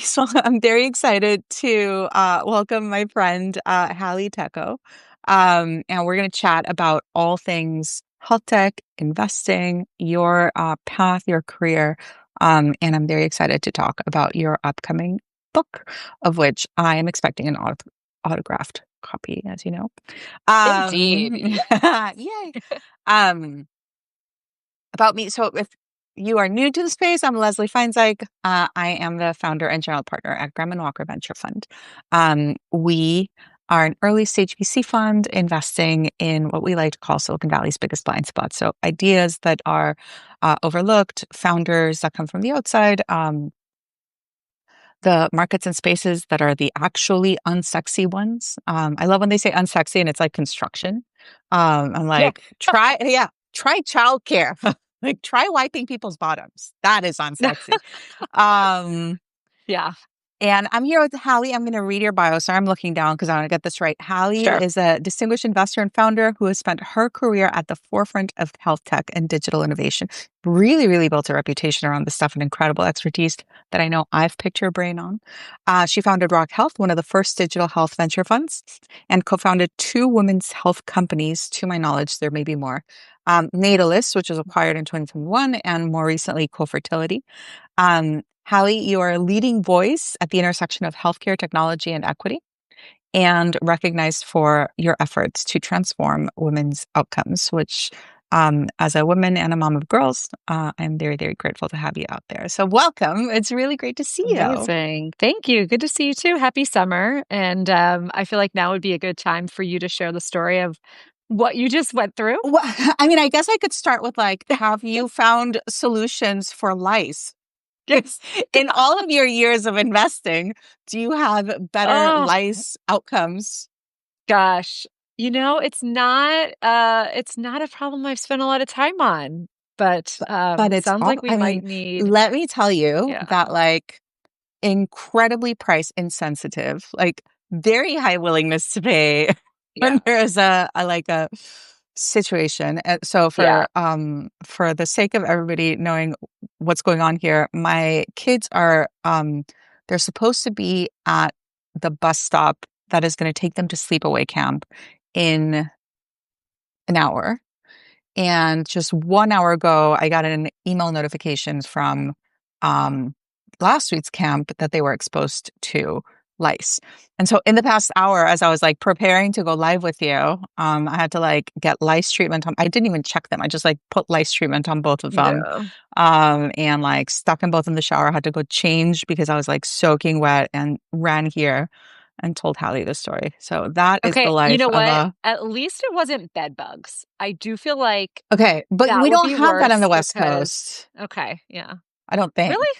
So I'm very excited to welcome my friend Halle Tecco. And we're going to chat about all things health tech, investing, your path, your career. And I'm very excited to talk about your upcoming book, of which I am expecting an autographed copy, as you know. Indeed. Yay. Um, about me. So if you are new to the space, I'm Leslie Feinzaig. I am the founder and general partner at Graham and Walker Venture Fund. We are an early stage VC fund investing in what we like to call Silicon Valley's biggest blind spot. So ideas that are overlooked, founders that come from the outside, the markets and spaces that are the actually unsexy ones. I love when they say unsexy and it's like construction. I'm Yeah. like, try childcare. Like, try wiping people's bottoms. That is unsexy. Um, Yeah. and I'm here with Halle. I'm going to read your bio. Sorry, I'm looking down because I want to get this right. Halle Sure. is a distinguished investor and founder who has spent her career at the forefront of health tech and digital innovation. Really, really built a reputation around this stuff and incredible expertise that I know I've picked her brain on. She founded Rock Health, one of the first digital health venture funds, and co-founded two women's health companies. To my knowledge, there may be more. Natalist, which was acquired in 2021, and more recently, Cofertility. Halle, you are a leading voice at the intersection of healthcare technology and equity, and recognized for your efforts to transform women's outcomes, which, as a woman and a mom of girls, I'm very, very grateful to have you out there. So welcome. It's really great to see you. Amazing. Thank you. Good to see you too. Happy summer. And I feel like now would be a good time for you to share the story of what you just went through. Well, I mean, I guess I could start with like, have you found solutions for lice? Yes. In all of your years of investing, do you have better Oh lice outcomes? gosh. It's not a problem I've spent a lot of time on, but But it's sounds all, like we I might mean, need, let me tell you yeah. that like incredibly price insensitive, like very high willingness to pay when Yeah. there's a situation. And so Yeah. for the sake of everybody knowing what's going on here, my kids are they're supposed to be at the bus stop that is going to take them to sleepaway camp in an hour. And just 1 hour ago, I got an email notification from um, last week's camp that they were exposed to lice. And so in the past hour, as I was like preparing to go live with you, I had to like get lice treatment on. I didn't even check them. I just like put lice treatment on both of them, Yeah. and like stuck them both in the shower. I had to go change because I was like soaking wet and ran here and told Hallie the story. So that is the Okay, you life know of what? a At least it wasn't bed bugs. I do feel like okay, but that we would don't be have that on the worse West because Coast. okay, yeah. I don't think. Really?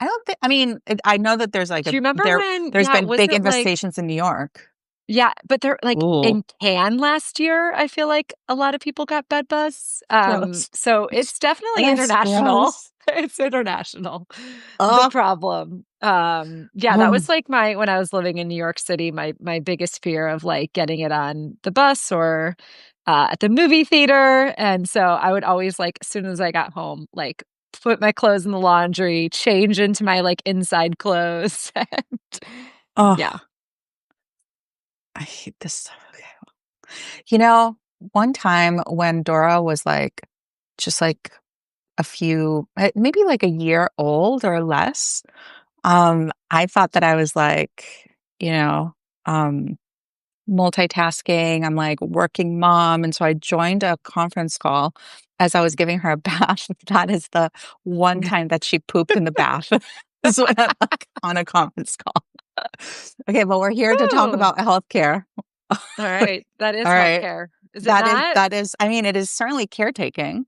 I don't think. I mean, I know that there's like Do you remember when there's been was big it like infestations in New York. yeah, but they're like Ooh, in Cannes last year, I feel like a lot of people got bed bugs. gross. So it's definitely That's international. gross. It's international. The Oh, problem. Yeah, that oh, was like my when I was living in New York City, my biggest fear of like getting it on the bus or at the movie theater. And so I would always like as soon as I got home, like put my clothes in the laundry, change into my like inside clothes. And yeah. oh, I hate this stuff. Okay. You know, one time when Dora was like, just like maybe like a year old or less, I thought that I was like, you know, um, multitasking. I'm like working mom. And so I joined a conference call as I was giving her a bath. That is the one time that she pooped in the bath. Is when I'm like on a conference call. Okay, but we're here to talk Ooh. about healthcare. All right. That All is right. healthcare. Is it not? I mean, it is certainly caretaking.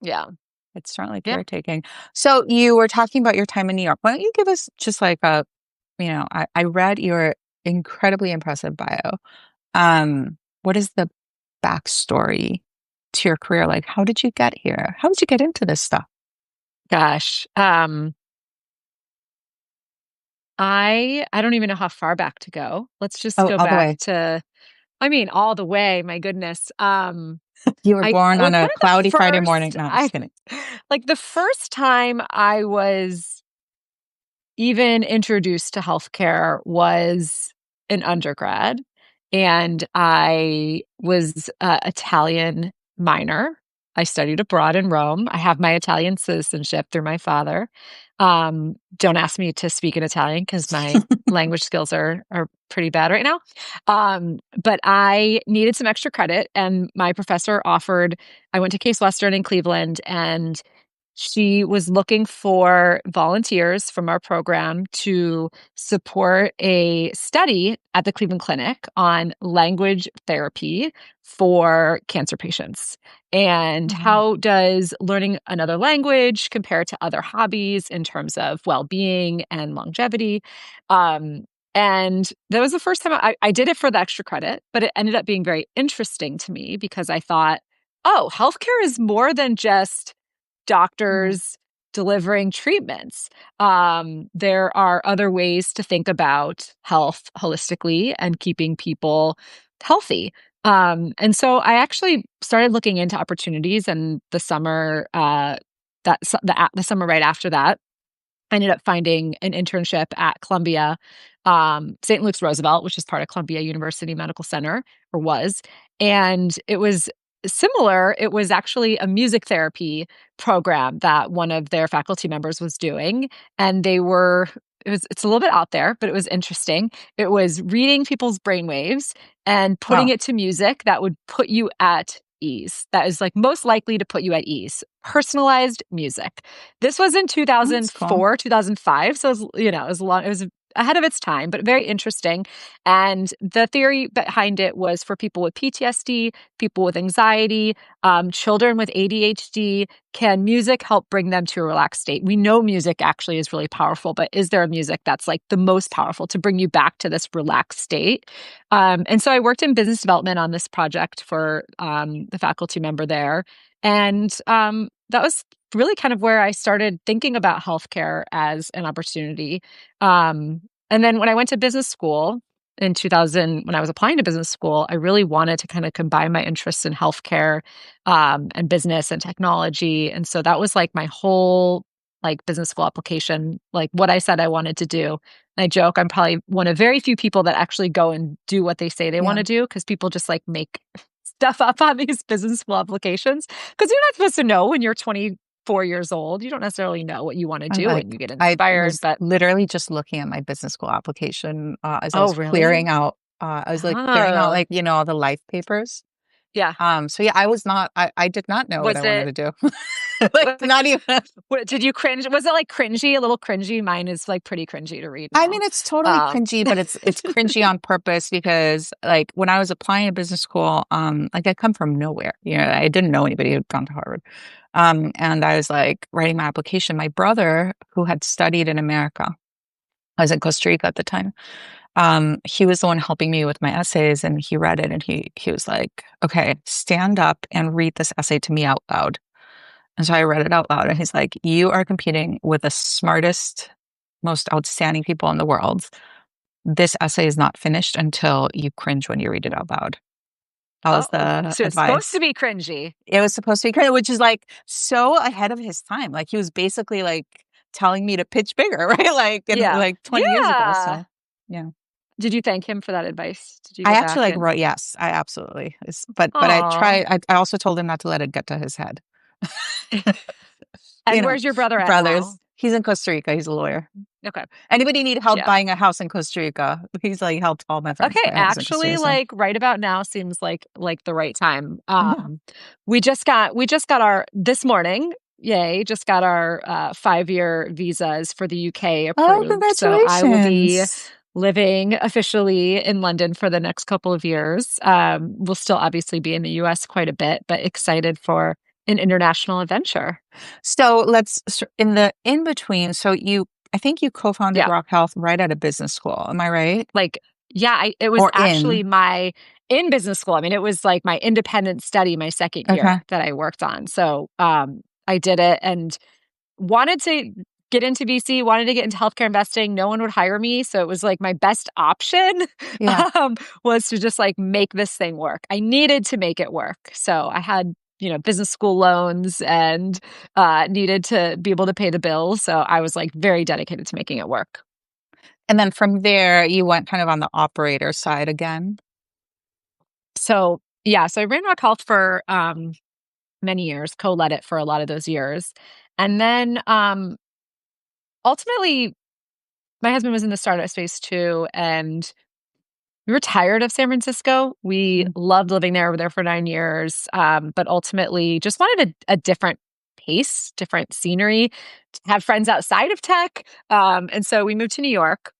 Yeah. It's certainly Yeah. caretaking. So you were talking about your time in New York. Why don't you give us just like I read your incredibly impressive bio. What is the backstory to your career? Like, how did you get here? How did you get into this stuff? Gosh. I don't even know how far back to go. Let's just Oh, go all the back way. to I mean, all the way, my goodness. You were I born on one a of the cloudy Friday morning. first No, I'm I just kidding. like the first time I was even introduced to healthcare was an undergrad, and I was Italian minor. I studied abroad in Rome. I have my Italian citizenship through my father. Don't ask me to speak in Italian because my language skills are pretty bad right now. But I needed some extra credit, and my professor offered. I went to Case Western in Cleveland, and she was looking for volunteers from our program to support a study at the Cleveland Clinic on language therapy for cancer patients. And Oh, wow. how does learning another language compare to other hobbies in terms of well being and longevity? Um, and that was the first time I did it for the extra credit, but it ended up being very interesting to me because I thought, oh, healthcare is more than just Yeah. doctors delivering treatments. There are other ways to think about health holistically and keeping people healthy. And so I actually started looking into opportunities, and the summer the summer right after that, I ended up finding an internship at Columbia, St. Luke's Roosevelt, which is part of Columbia University Medical Center, or was. And it was similar. It was actually a music therapy program that one of their faculty members was doing. And it's a little bit out there, but it was interesting. It was reading people's brainwaves and putting Wow. it to music that would put you at ease. That is like most likely to put you at ease. Personalized music. This was in That's cool. 2004, 2005. So it was ahead of its time, but very interesting. And the theory behind it was for people with PTSD, people with anxiety, children with ADHD. Can music help bring them to a relaxed state? We know music actually is really powerful, but is there a music that's like the most powerful to bring you back to this relaxed state? And so I worked in business development on this project for the faculty member there. And that was really kind of where I started thinking about healthcare as an opportunity. And then when I went to business school in 2000, when I was applying to business school, I really wanted to kind of combine my interests in healthcare and business and technology. And so that was like my whole like business school application, like what I said I wanted to do. And I joke, I'm probably one of very few people that actually go and do what they say they want Yeah. to do because people just like make stuff up on these business school applications because you're not supposed to know when you're 24 years old. You don't necessarily know what you want to I do and you get I inspired. was But literally just looking at my business school application as I oh, was really? clearing out. I was like clearing out Oh, like all the life papers. yeah. So yeah, I was not. I did not know what Was I wanted it, to do. Like not even. did you cringe? Was it like cringy, a little cringy? Mine is like pretty cringy to read I mean, now. it's totally Um, cringy, but it's cringy on purpose because like when I was applying to business school, like I come from nowhere. I didn't know anybody who'd gone to Harvard. And I was like writing my application. My brother, who had studied in America, I was in Costa Rica at the time. He was the one helping me with my essays, and he read it, and he was like, "Okay, stand up and read this essay to me out loud." And so I read it out loud, and he's like, "You are competing with the smartest, most outstanding people in the world. This essay is not finished until you cringe when you read it out loud." That was oh, the so it's supposed to advice. be cringy. It was supposed to be cringe, which is like so ahead of his time. Like he was basically like telling me to pitch bigger, right? Like in Yeah. like 20 years ago. Yeah. So yeah. Did you thank him for that advice? Did you I go actually back like and, wrote yes, I absolutely. But I oh, try I also told him not to let it get to his head. You and know, where's your brother at brothers. now? He's in Costa Rica. He's a lawyer. Okay. Anybody need help Yeah. buying a house in Costa Rica? He's like helped all my friends Okay, buy houses in Costa actually, Rica. So like right about now seems like the right time. yeah. We just got our this morning. Yay! Just got our 5-year visas for the UK Oh, approved. So I will be congratulations. living officially in London for the next couple of years. We'll still obviously be in the US quite a bit, but excited for an international adventure. So in the in between. I think you co-founded Yeah. Rock Health right out of business school. Am I right? Like, yeah, it was Or actually in? my in business school. I mean, it was like my independent study my second Okay. year that I worked on. So, I did it and wanted to get into VC, wanted to get into healthcare investing. No one would hire me, so it was like my best option Yeah. was to just like make this thing work. I needed to make it work. So I had, business school loans and needed to be able to pay the bills. So I was like very dedicated to making it work. And then from there, you went kind of on the operator side again. So yeah, so I ran Rock Health for many years, co-led it for a lot of those years. And then ultimately my husband was in the startup space too, and we were tired of San Francisco. We Mhm. loved living there. We were there for 9 years, but ultimately just wanted a different pace, different scenery, to have friends outside of tech. And so we moved to New York.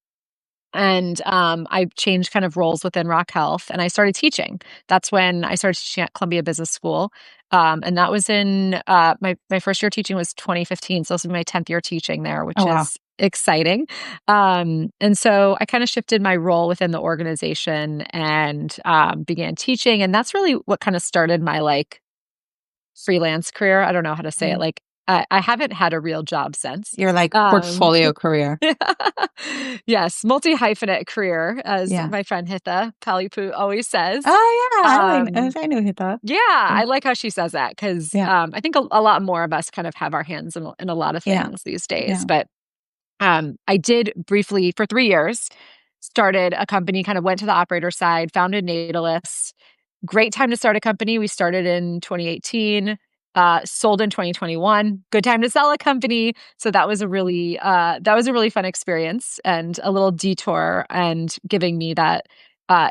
And I changed kind of roles within Rock Health, and I started teaching. That's when I started teaching at Columbia Business School, and that was in my first year teaching was 2015. So this is my 10th year teaching there, Oh, which wow. is exciting. And so I kind of shifted my role within the organization and began teaching, and that's really what kind of started my like freelance career. I don't know how to say it. Mm. Like I haven't had a real job since. Your like Um, portfolio career. Yes, multi-hyphenate career, as Yeah. my friend Hitha Palipu always says. Oh, yeah. Um, I know who that. yeah, Yeah. I like how she says that because Yeah. I think a lot more of us kind of have our hands in a lot of Yeah. things these days. Yeah. But I did briefly for 3 years, started a company, kind of went to the operator side, founded Natalist. Great time to start a company. We started in 2018, sold in 2021. Good time to sell a company. So that was a really fun experience and a little detour and giving me that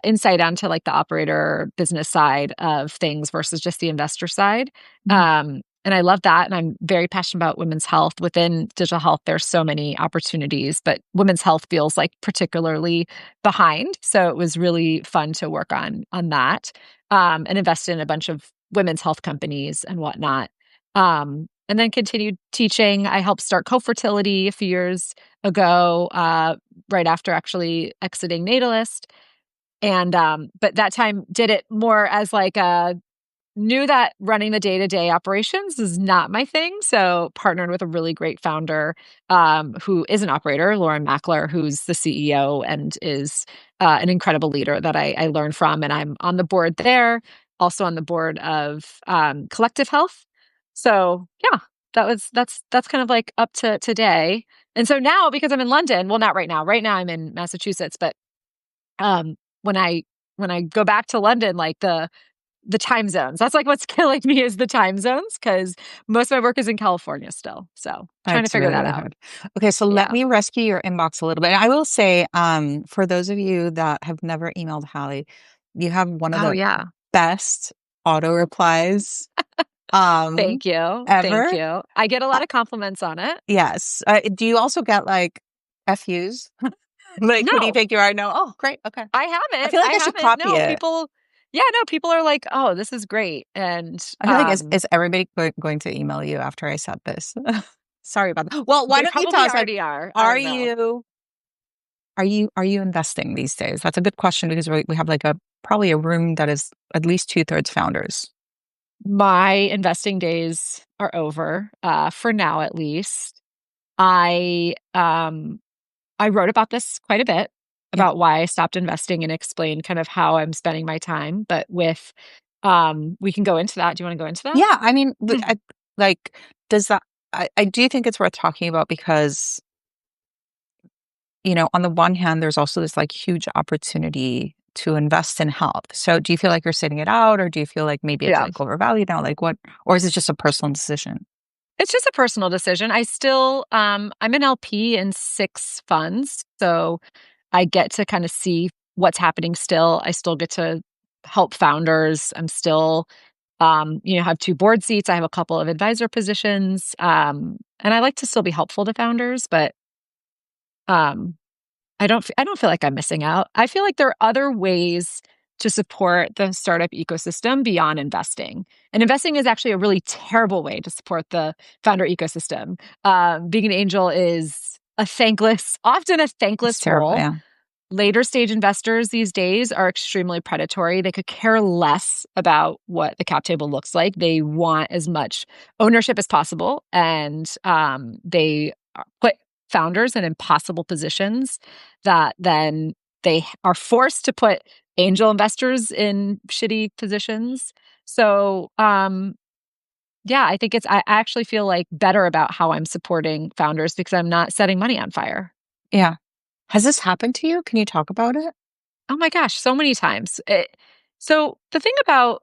insight onto like the operator business side of things versus just the investor side. Mhm. And I love that. And I'm very passionate about women's health. Within digital health, there's so many opportunities, but women's health feels like particularly behind. So it was really fun to work on that and invested in a bunch of women's health companies and whatnot. And then continued teaching. I helped start Cofertility a few years ago, right after actually exiting Natalist. And but that time did it more as like a knew that running the day-to-day operations is not my thing. So partnered with a really great founder who is an operator, Lauren Mackler, who's the CEO and is an incredible leader that I learned from. And I'm on the board there, also on the board of Collective Health. So yeah, that's kind of like up to today. And so now because I'm in London, well, not right now. Right now I'm in Massachusetts, but um, when I when I go back to London, like the time zones. That's like what's killing me is the time zones because most of my work is in California still. So trying to That's figure really, that really out. hard. Okay, so let Yeah. me rescue your inbox a little bit. I will say, for those of you that have never emailed Hallie, you have one of Oh the yeah. best auto replies um Thank you. Thank ever. you. I get a Uh, lot of compliments on it. yes. Do you also get like FUs? Like, who do you No, think you are? No. Oh, great. Okay. I I haven't. feel like I I should haven't. copy No, it. people yeah, no, people are like, "Oh, this is great." And I feel like is everybody going to email you after I said this? Sorry about that. Well, why they don't you tell probably us like, already are. I are don't know. you are you investing these days? That's a good question because we have like a probably a room that is at least two-thirds founders. My investing days are over, for now at least. I I wrote about this quite a bit Yeah. about why I stopped investing and explained kind of how I'm spending my time. But with, we can go into that. Do you want to go into that? Yeah, I mean, like, does that I do think it's worth talking about because, on the one hand, there's also this like huge opportunity to invest in health. So do you feel like you're sitting it out or do you feel like maybe it's Yeah. like overvalued now? Like what, or is it just a personal decision? It's just a personal decision. I still, I'm an LP in 6 funds. So I get to kind of see what's happening still. I still get to help founders. I'm still, have 2 board seats. I have a couple of advisor positions. And I like to still be helpful to founders, but um, I don't feel like I'm missing out. I feel like there are other ways to support the startup ecosystem beyond investing. And investing is actually a really terrible way to support the founder ecosystem. Being an angel is often a It's thankless terrible. role. Yeah. Later stage investors these days are extremely predatory. They could care less about what the cap table looks like. They want as much ownership as possible, and they put founders in impossible positions that then they are forced to put angel investors in shitty positions. So Yeah, I think I actually feel like better about how I'm supporting founders because I'm not setting money on fire. Yeah. Has this happened to you? Can you talk about it? Oh my gosh, so many times. So the thing about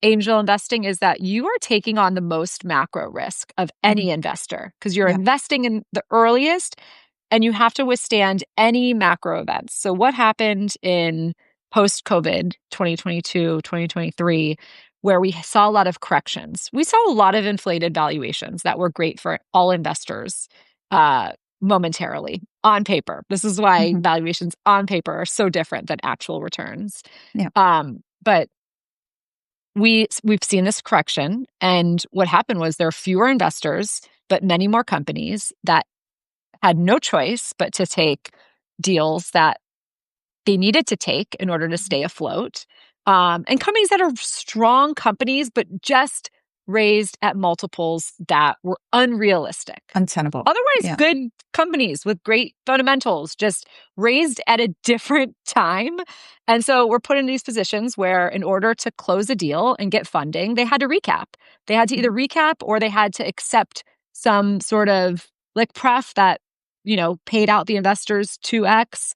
angel investing is that you are taking on the most macro risk of Mhm. any investor because you're Yeah. investing in the earliest and you have to withstand any macro events. So, what happened in post COVID 2022, 2023, where we saw a lot of corrections? We saw a lot of inflated valuations that were great for all investors momentarily on paper. This is why Mhm. valuations on paper are so different than actual returns. Yeah. But we've seen this correction, and what happened was there are fewer investors, but many more companies that had no choice but to take deals that they needed to take in order to Mhm. stay afloat. And companies that are strong companies, but just raised at multiples that were unrealistic. Untenable. Otherwise, Yeah. good companies with great fundamentals, just raised at a different time. And so we're put in these positions where, in order to close a deal and get funding, they had to recap. They had to either Mhm. recap or they had to accept some sort of like pref that, paid out the investors 2x,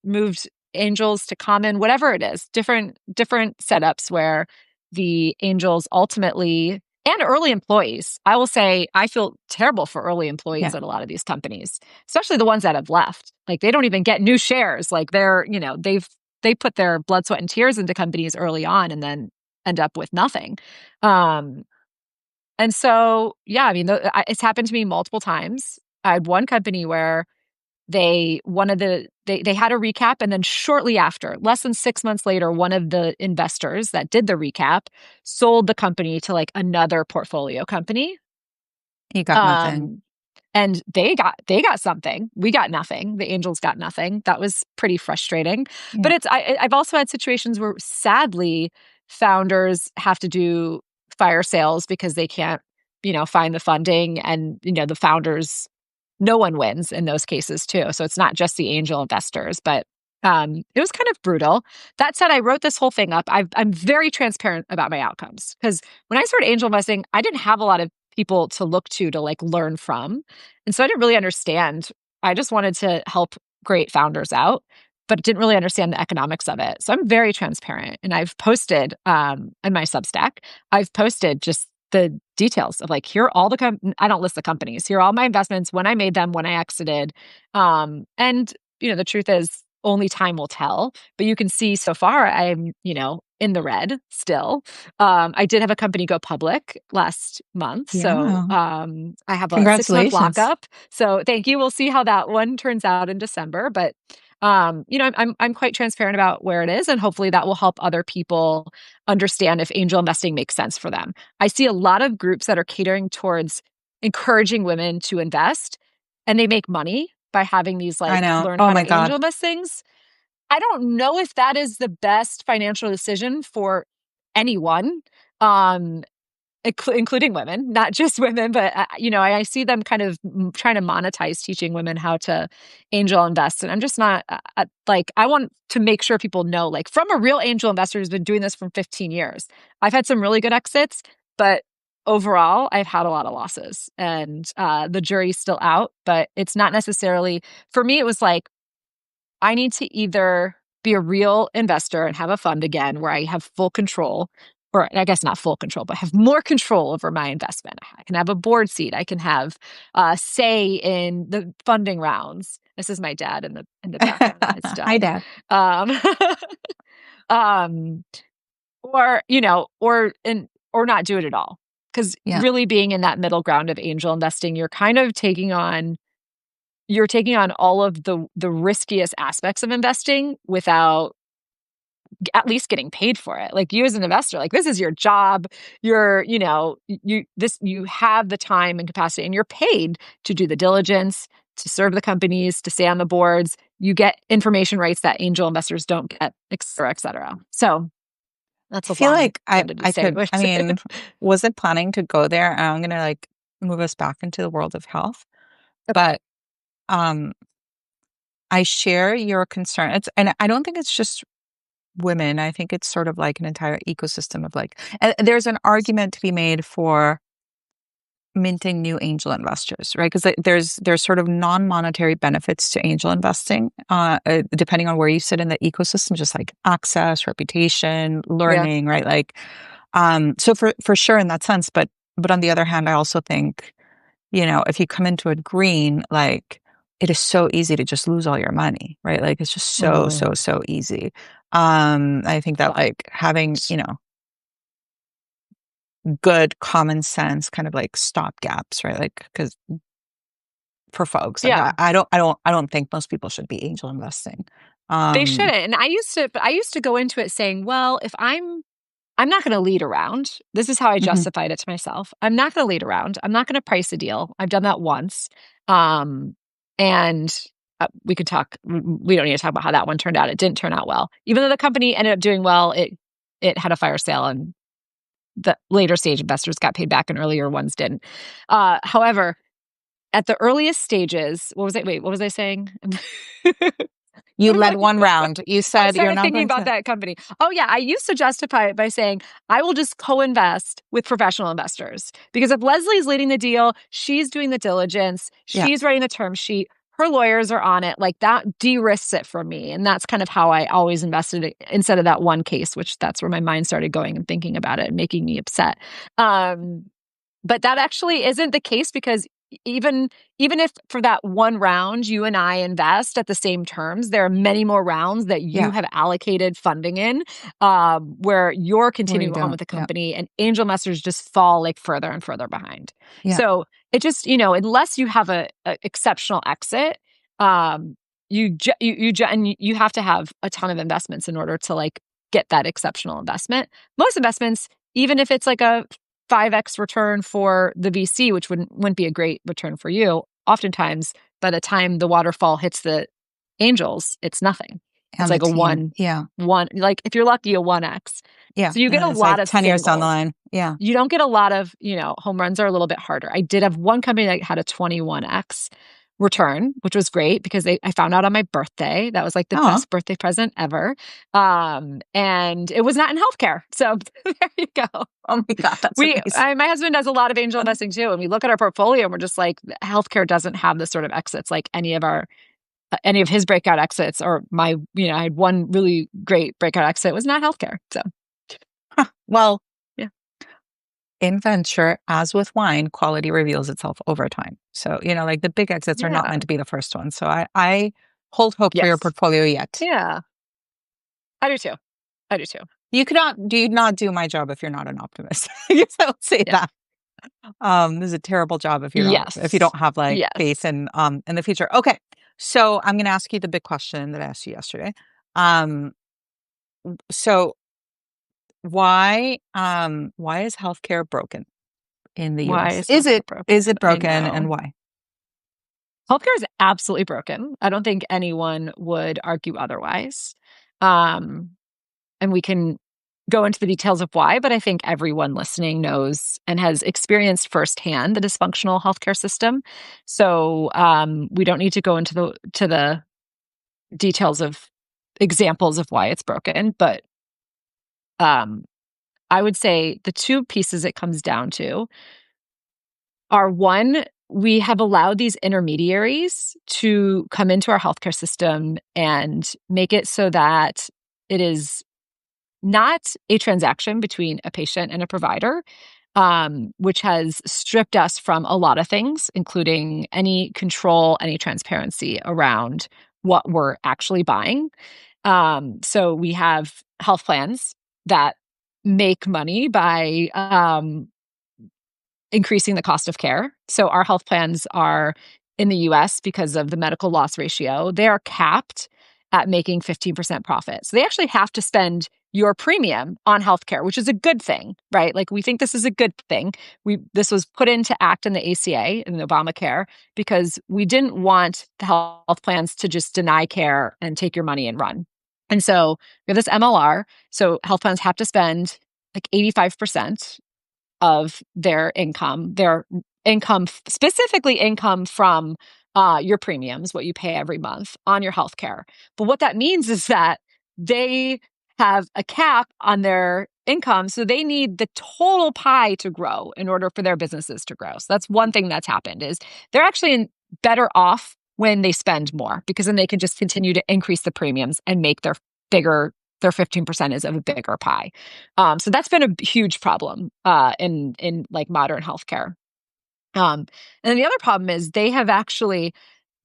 moved angels to common, whatever it is, different setups where the angels ultimately and early employees. I will say I feel terrible for early employees Yeah. at a lot of these companies, especially the ones that have left. Like they don't even get new shares. Like they put their blood, sweat, and tears into companies early on and then end up with nothing. Um, and so, yeah, I mean, it's happened to me multiple times. I had one company where they had a recap, and then shortly after, less than 6 months later, one of the investors that did the recap sold the company to like another portfolio company. You got nothing. Um, and they got something. We got nothing. The angels got nothing. That was pretty frustrating. But Yeah. I've also had situations where sadly founders have to do fire sales because they can't, find the funding, and the founders, no one wins in those cases too. So it's not just the angel investors, but it was kind of brutal. That said, I wrote this whole thing up. I'm very transparent about my outcomes because when I started angel investing, I didn't have a lot of people to look to like learn from. And so I didn't really understand. I just wanted to help great founders out, but didn't really understand the economics of it. So I'm very transparent. And I've posted in my Substack, I've posted just the details of like, here are all I don't list the companies. Here are all my investments, when I made them, when I exited. And the truth is only time will tell, but you can see so far I'm, in the red still. I did have a company go public last month. So Yeah. I have a 6 month Congratulations. lockup. So thank you. We'll see how that one turns out in December. But I'm quite transparent about where it is, and hopefully that will help other people understand if angel investing makes sense for them. I see a lot of groups that are catering towards encouraging women to invest, and they make money by having these I like know. learn Oh how my to angel God. invest things. I don't know if that is the best financial decision for anyone. Um, including women, not just women, but I see them kind of trying to monetize teaching women how to angel invest, and I'm just not like, I want to make sure people know, like, from a real angel investor who's been doing this for 15 years. I've had some really good exits, but overall, I've had a lot of losses, and the jury's still out. But it's not necessarily for me. It was like, I need to either be a real investor and have a fund again where I have full control, or I guess not full control, but have more control over my investment. I can have a board seat. I can have say in the funding rounds. This is my dad in the background on his Hi, dog. Dad. Um, um, or not do it at all. Because Yeah. really being in that middle ground of angel investing, you're kind of taking on all of the riskiest aspects of investing without at least getting paid for it. Like, you as an investor, like, this is your job. You have the time and capacity, and you're paid to do the diligence, to serve the companies, to stay on the boards. You get information rights that angel investors don't get, et cetera, et cetera. So I that's a feel like long-winded I could, I statement. mean, wasn't planning to go there. And I'm gonna like move us back into the world of health. Okay. But um I share your concern. And I don't think it's just women. I think it's sort of like an entire ecosystem of like, and there's an argument to be made for minting new angel investors, right? Because there's sort of non-monetary benefits to angel investing, depending on where you sit in the ecosystem, just like access, reputation, Yeah. learning, right? Like, so for sure in that sense, but on the other hand, I also think, if you come into it green, like it is so easy to just lose all your money, right? Like it's just so, Mhm. so, so easy. I think that like having, good common sense kind of like stop gaps, right? Like, because for folks, like Yeah. I don't think most people should be angel investing. They Um, shouldn't. And I used to go into it saying, well, if I'm not going to lead around. This is how I mhm. justified it to myself. I'm not going to lead around. I'm not going to price a deal. I've done that once. Um, and we could talk. We don't need to talk about how that one turned out. It didn't turn out well. Even though the company ended up doing well, it had a fire sale, and the later stage investors got paid back, and earlier ones didn't. However, at the earliest stages, what was it? Wait, what was I saying? You What was led I? one round. You I said you're started not thinking going about to. that company. Oh, yeah. I used to justify it by saying, I will just co invest with professional investors. Because if Leslie's leading the deal, she's doing the diligence, Yeah, she's writing the term sheet, her lawyers are on it. Like that de risks it for me. And that's kind of how I always invested it instead of that one case, which that's where my mind started going and thinking about it and making me upset. Um, but that actually isn't the case because even even if for that one round you and I invest at the same terms, there are many more rounds that you yeah. have allocated funding in, where you're Where you continuing on don't. with the Yeah, company, and angel investors just fall like further and further behind. yeah, So it just unless you have a exceptional exit, um, you have to have a ton of investments in order to like get that exceptional investment. Most investments, even if it's like a 5x return for the VC, which wouldn't be a great return for you. Oftentimes, by the time the waterfall hits the angels, it's nothing. It's and the like a team. Yeah, one, like if you're lucky, a 1x. yeah. So you And get then a it's like lot of 10 years down the singles. line. Yeah. You don't get a lot of, home runs are a little bit harder. I did have one company that had a 21x return, which was great because I found out on my birthday. That was like the Oh, best birthday present ever. And it was not in healthcare. So there you go. oh my God, that's amazing. My husband does a lot of angel investing too, and we look at our portfolio and we're just like, healthcare doesn't have the sort of exits like any of his breakout exits, or I had one really great breakout exit was not healthcare. So Well, yeah, in venture, as with wine, quality reveals itself over time. So, like the big exits are not yeah, meant to be the first one. So I hold hope for your yes, portfolio yet. yeah, I do too. I do too. You cannot do not do my job if you're not an optimist. I guess I would say Yeah. that. This is a terrible job if you Yes. don't have like faith Yes. in the future. Okay. So I'm gonna ask you the big question that I asked you yesterday. Um, so why is healthcare broken in the Why US? is Is healthcare it broken? is it I broken and know. why? Healthcare is absolutely broken. I don't think anyone would argue otherwise. Um, and we can go into the details of why, but I think everyone listening knows and has experienced firsthand the dysfunctional healthcare system. So we don't need to go into the details of examples of why it's broken, but um, I would say the two pieces it comes down to are one, we have allowed these intermediaries to come into our healthcare system and make it so that it is not a transaction between a patient and a provider, which has stripped us from a lot of things, including any control, any transparency around what we're actually buying. So we have health plans that make money by increasing the cost of care. So our health plans are in the US because of the medical loss ratio, they are capped at making 15% profit. So they actually have to spend your premium on healthcare, which is a good thing, right? Like we think this is a good thing. This was put into act in the ACA and Obamacare because we didn't want the health plans to just deny care and take your money and run. And so we have this MLR. So health plans have to spend like 85% of their income, specifically income from your premiums, what you pay every month on your healthcare. But what that means is that they have a cap on their income. So they need the total pie to grow in order for their businesses to grow. So that's one thing that's happened is they're actually better off when they spend more because then they can just continue to increase the premiums and make their 15% is of a bigger pie. So that's been a huge problem in like modern healthcare. And the other problem is they have actually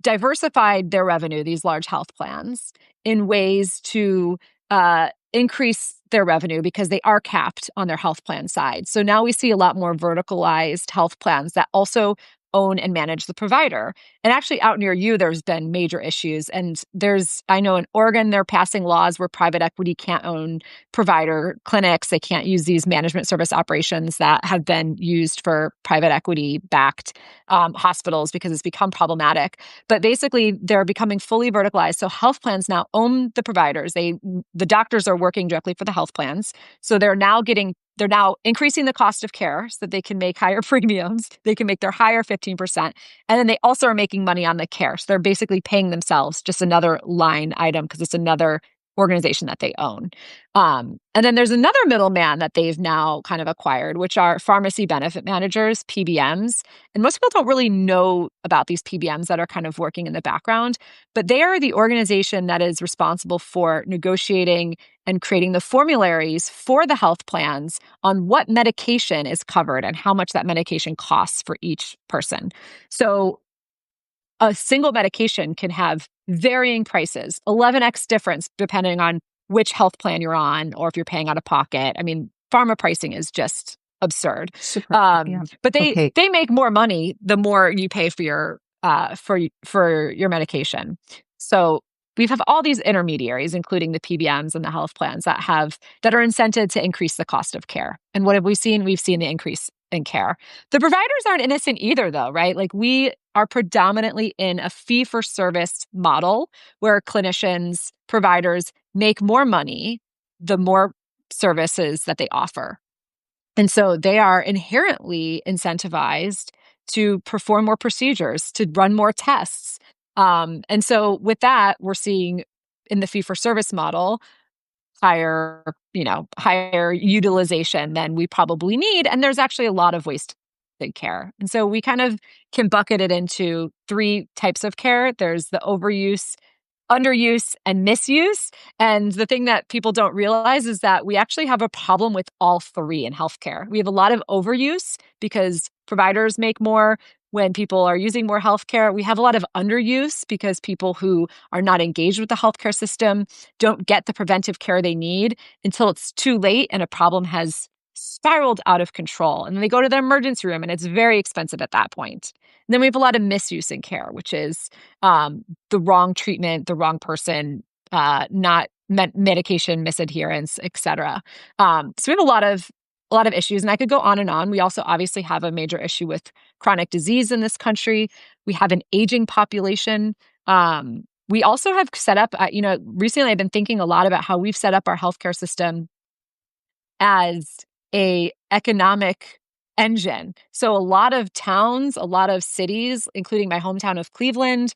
diversified their revenue, these large health plans, in ways to increase their revenue because they are capped on their health plan side. So now we see a lot more verticalized health plans that also own and manage the provider. And actually out near you, there's been major issues. And I know in Oregon, they're passing laws where private equity can't own provider clinics. They can't use these management service operations that have been used for private equity backed hospitals because it's become problematic. But basically, they're becoming fully verticalized. So health plans now own the providers. The doctors are working directly for the health plans. So they're now increasing the cost of care so that they can make higher premiums. They can make their higher 15%. And then they also are making money on the care. So they're basically paying themselves just another line item because it's another organization that they own. And then there's another middleman that they've now kind of acquired, which are pharmacy benefit managers, PBMs. And most people don't really know about these PBMs that are kind of working in the background, but they are the organization that is responsible for negotiating and creating the formularies for the health plans on what medication is covered and how much that medication costs for each person. So a single medication can have varying prices, 11x difference depending on which health plan you're on or if you're paying out of pocket. I mean, pharma pricing is just absurd. Super. Yeah. But Okay. they make more money the more you pay for your medication. So we have all these intermediaries, including the PBMs and the health plans that are incented to increase the cost of care. And what have we seen? We've seen the increase in care. The providers aren't innocent either, though, right? Like we are predominantly in a fee-for-service model where clinicians, providers make more money the more services that they offer. And so they are inherently incentivized to perform more procedures, to run more tests. And so with that, we're seeing in the fee-for-service model, higher utilization than we probably need. And there's actually a lot of wasted care. And so we kind of can bucket it into three types of care. There's the overuse, underuse, and misuse. And the thing that people don't realize is that we actually have a problem with all three in healthcare. We have a lot of overuse because providers make more when people are using more healthcare. We have a lot of underuse because people who are not engaged with the healthcare system don't get the preventive care they need until it's too late and a problem has spiraled out of control. And then they go to the emergency room and it's very expensive at that point. And then we have a lot of misuse in care, which is the wrong treatment, the wrong person, not medication misadherence, et cetera. So we have a lot of issues, and I could go on and on. We also obviously have a major issue with chronic disease in this country. We have an aging population. We also have set up, recently I've been thinking a lot about how we've set up our healthcare system as a economic engine. So a lot of towns, a lot of cities, including my hometown of Cleveland,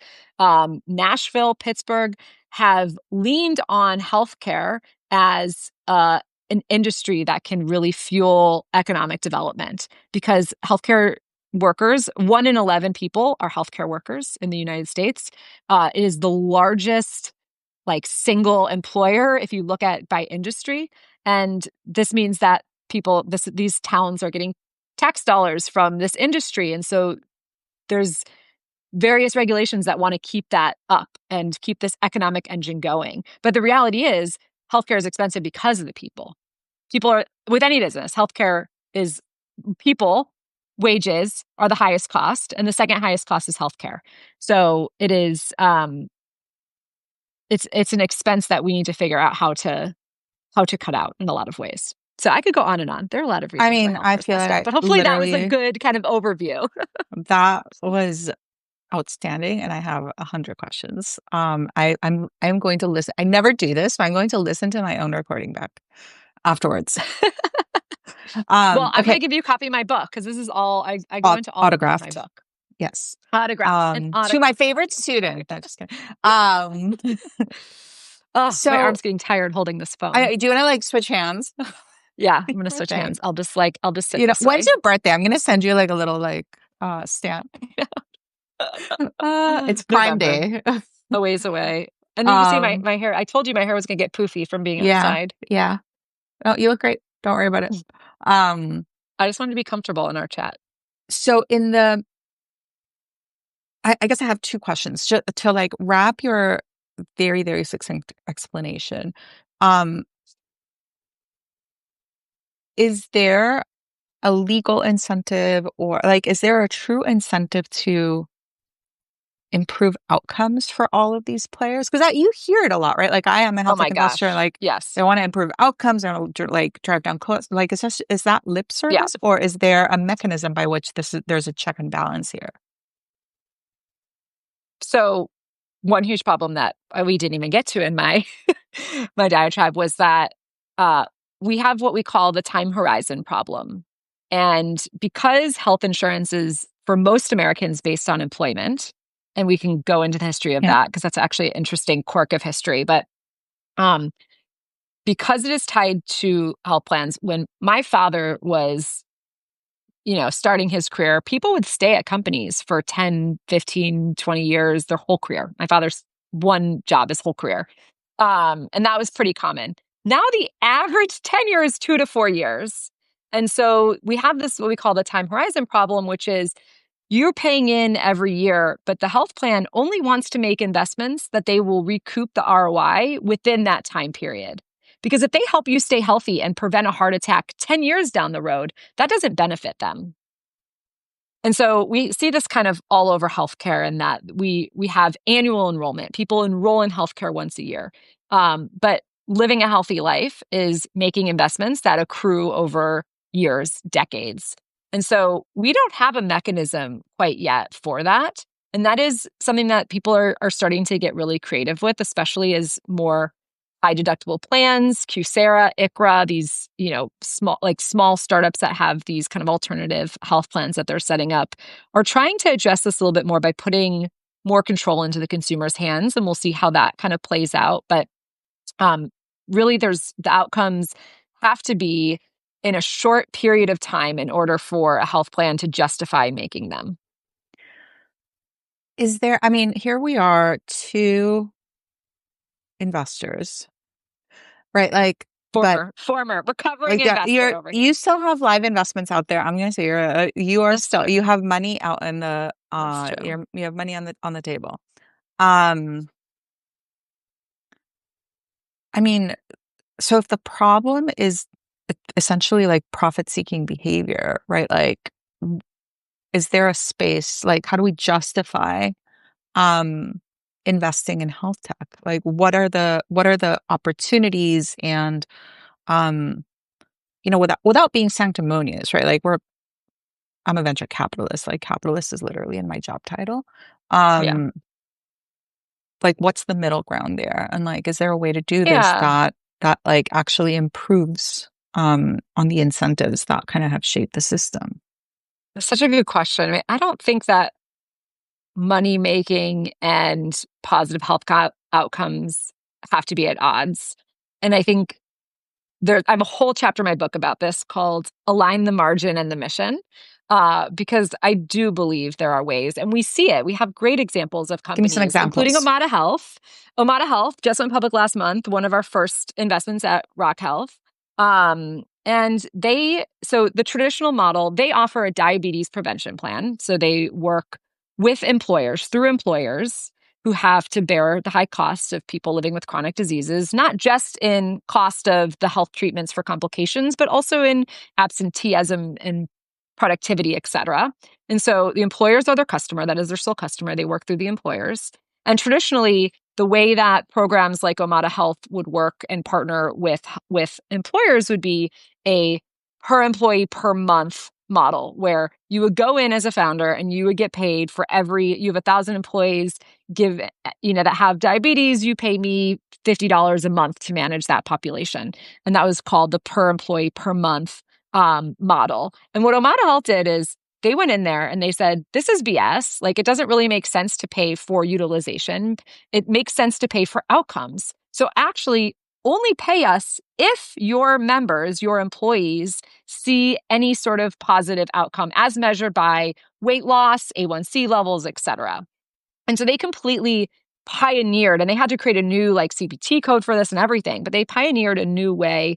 Nashville, Pittsburgh, have leaned on healthcare as an industry that can really fuel economic development because healthcare workers, 1 in 11 people are healthcare workers in the United States. It is the largest single employer if you look at by industry. And this means that these towns are getting tax dollars from this industry. And so there's various regulations that want to keep that up and keep this economic engine going. But the reality is healthcare is expensive because of the people. People are, with any business, healthcare is people, wages are the highest cost, and the second highest cost is healthcare. So it is, it's an expense that we need to figure out how to cut out in a lot of ways. So I could go on and on. There are a lot of reasons. I mean, I feel like but hopefully that was a good kind of overview. That was outstanding, and I have 100 questions. I'm going to listen. I never do this, but I'm going to listen to my own recording back afterwards. Well, I'm going to give you a copy of my book because this is all I go into all autographed. of my book. Yes, autographed. To my favorite student. No, just kidding. Oh, my So arm's getting tired holding this phone. I do you want to like switch hands? Yeah, I'm gonna Poor switch thing. hands. I'll just sit this When's way. your birthday? I'm gonna send you like a little like stamp. It's Prime November, Day. a ways away. And then you see um, my hair. I told you my hair was gonna get poofy from being yeah, outside. yeah. Oh, you look great. Don't worry about it. Um, I just wanted to be comfortable in our chat. so I guess I have two questions just to like wrap your very, very succinct explanation. Um, is there a legal incentive or like, is there a true incentive to improve outcomes for all of these players? Because you hear it a lot, right? Like I am a Oh health tech my investor, gosh. like Yes. they want to improve outcomes and like drive down costs. Like is that lip Yeah. service or is there a mechanism by which there's a check and balance here? So one huge problem that we didn't even get to in my my diatribe was that uh, we have what we call the time horizon problem. And because health insurance is for most Americans based on employment, and we can go into the history of Yeah. that because that's actually an interesting quirk of history. But um, because it is tied to health plans, when my father was starting his career, people would stay at companies for 10, 15, 20 years, their whole career. My father's one job his whole career. And that was pretty common. Now the average tenure is 2 to 4 years. And so we have this, what we call the time horizon problem, which is you're paying in every year, but the health plan only wants to make investments that they will recoup the ROI within that time period. Because if they help you stay healthy and prevent a heart attack 10 years down the road, that doesn't benefit them. And so we see this kind of all over healthcare in that we have annual enrollment. People enroll in healthcare once a year. But living a healthy life is making investments that accrue over years, decades. And so we don't have a mechanism quite yet for that. And that is something that people are starting to get really creative with, especially as more high deductible plans, Coursera, ICRA, these, small startups that have these kind of alternative health plans that they're setting up are trying to address this a little bit more by putting more control into the consumer's hands. And we'll see how that kind of plays out. But really, the outcomes have to be in a short period of time in order for a health plan to justify making them. I mean, here we are, two investors, right? Like, but Former recovering like that, investor over here. you still have live investments out there. I'm gonna say you are That's still true. you have money out in the That's true. you have money on the table. Um, I mean, so if the problem is essentially like profit seeking behavior, right? Like, is there a space? Like, how do we justify um investing in health tech? Like, what are the opportunities and um without being sanctimonious, right? Like I'm a venture capitalist. Like capitalist is literally in my job title. Yeah. Um, like what's the middle ground there? And like, is there a way to do this Yeah. that like actually improves on the incentives that kind of have shaped the system? That's such a good question. I mean, I don't think that money making and positive health outcomes have to be at odds. And I think I have a whole chapter in my book about this called Align the Margin and the Mission, because I do believe there are ways, and we see it. We have great examples of Give me some companies, including examples. Omada Health. Omada Health just went public last month, one of our first investments at Rock Health. And so the traditional model, they offer a diabetes prevention plan. So they work with employers, through employers who have to bear the high costs of people living with chronic diseases, not just in cost of the health treatments for complications, but also in absenteeism and productivity, et cetera. And so the employers are their customer. That is their sole customer. They work through the employers. And traditionally, the way that programs like Omada Health would work and partner with employers would be a per employee per month model where you would go in as a founder and you would get paid for you have 1,000 employees that have diabetes, you pay me $50 a month to manage that population. And that was called the per employee per month model. And what Omada Health did is they went in there and they said, this is BS. Like, it doesn't really make sense to pay for utilization. It makes sense to pay for outcomes. So actually, only pay us if your members, your employees, see any sort of positive outcome as measured by weight loss, A1C levels, et cetera. And so they completely pioneered, and they had to create a new like CPT code for this and everything, but they pioneered a new way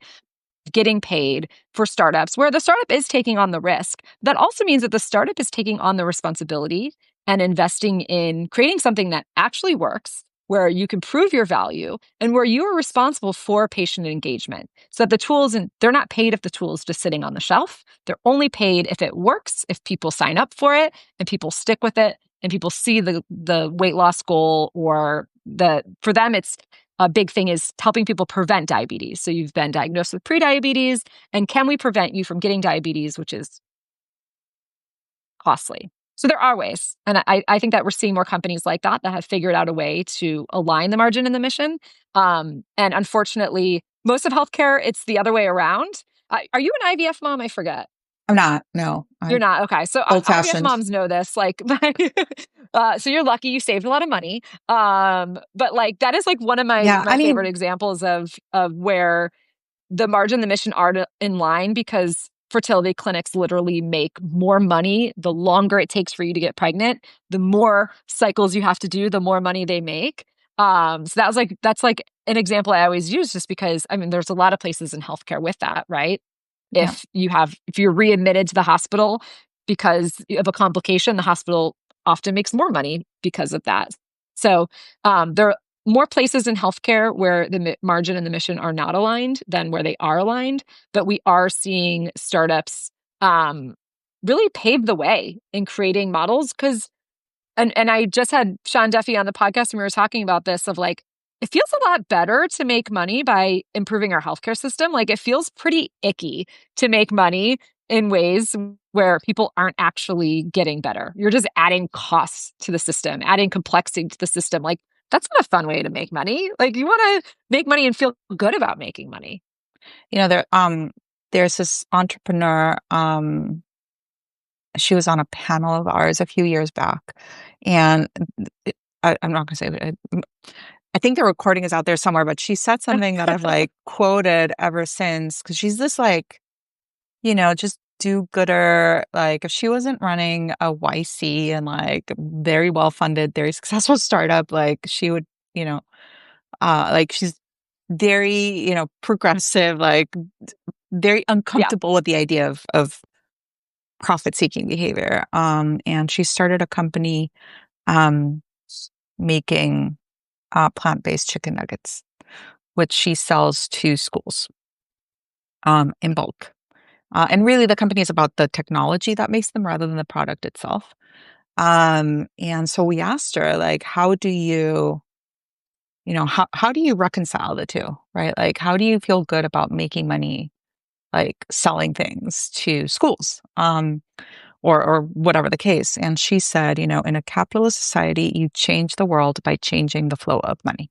getting paid for startups where the startup is taking on the risk. That also means that the startup is taking on the responsibility and investing in creating something that actually works, where you can prove your value and where you are responsible for patient engagement. So that the tools, and they're not paid if the tool is just sitting on the shelf. They're only paid if it works, if people sign up for it and people stick with it and people see the weight loss goal, or for them it's a big thing is helping people prevent diabetes. So you've been diagnosed with prediabetes, and can we prevent you from getting diabetes, which is costly? So there are ways. And I think that we're seeing more companies like that have figured out a way to align the margin and the mission. And unfortunately, most of healthcare, it's the other way around. Are you an IVF mom? I forget. I'm not. No, You're I'm not. Okay. So old IVF fashioned. moms know this. Like, so you're lucky you saved a lot of money. But like that is like one of my Yeah. my I favorite mean, examples of where the margin, the mission are in line, because fertility clinics literally make more money the longer it takes for you to get pregnant. The more cycles you have to do, the more money they make. So that's like an example I always use, just because I mean there's a lot of places in healthcare with that, right? yeah. If you're readmitted to the hospital because of a complication, the hospital often makes more money because of that. So there are more places in healthcare where the margin and the mission are not aligned than where they are aligned, but we are seeing startups really pave the way in creating models. Because and I just had Sean Duffy on the podcast and we were talking about this of like, it feels a lot better to make money by improving our healthcare system. Like it feels pretty icky to make money in ways where people aren't actually getting better. You're just adding costs to the system, adding complexity to the system. Like that's not a fun way to make money. Like you want to make money and feel good about making money. There's this entrepreneur, she was on a panel of ours a few years back, and I'm not gonna say it. I think the recording is out there somewhere, but she said something that I've like quoted ever since, because she's this like, just do-gooder. Like if she wasn't running a YC and like very well-funded, very successful startup, like she would, you know, like she's very, progressive, like very Yeah. uncomfortable with the idea of profit-seeking behavior. And she started a company um, making plant-based chicken nuggets, which she sells to schools in bulk. And really, the company is about the technology that makes them rather than the product itself. And so we asked her, like, how do you reconcile the two, right? Like, how do you feel good about making money, like selling things to schools, or whatever the case? And she said, in a capitalist society, you change the world by changing the flow of money.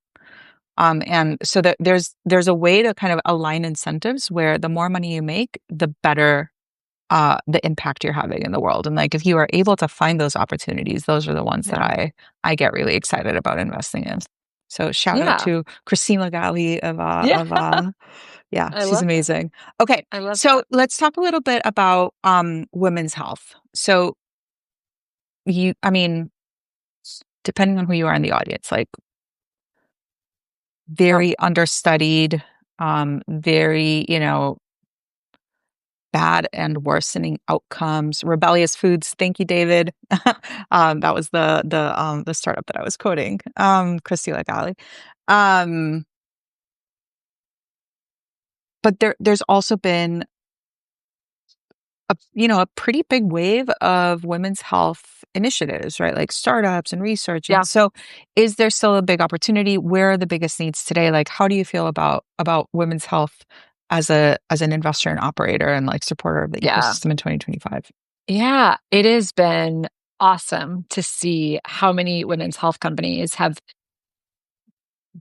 And so that there's a way to kind of align incentives where the more money you make, the better the impact you're having in the world. And like if you are able to find those opportunities, those are the ones that Yeah. I get really excited about investing in. So shout out Yeah. to Christina Gali Yeah. yeah, I she's love that. amazing. Okay, I love so that. let's talk a little bit about women's health. So I mean, depending on who you are in the audience, like Oh, very understudied, very, bad and worsening outcomes, rebellious foods. Thank you, David. That was the startup that I was quoting, Christina Gali. Um, but there's also been a pretty big wave of women's health initiatives, right? Like startups and research. And yeah. so, is there still a big opportunity? Where are the biggest needs today? Like, how do you feel about women's health as an investor and operator and like supporter of the Yeah. ecosystem in 2025? Yeah. It has been awesome to see how many women's health companies have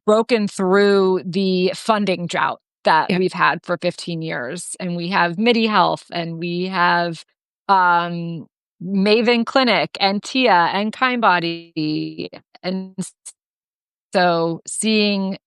broken through the funding drought that Yeah. we've had for 15 years. And we have MIDI Health, and we have um, Maven Clinic, and Tia, and Kindbody. And so seeing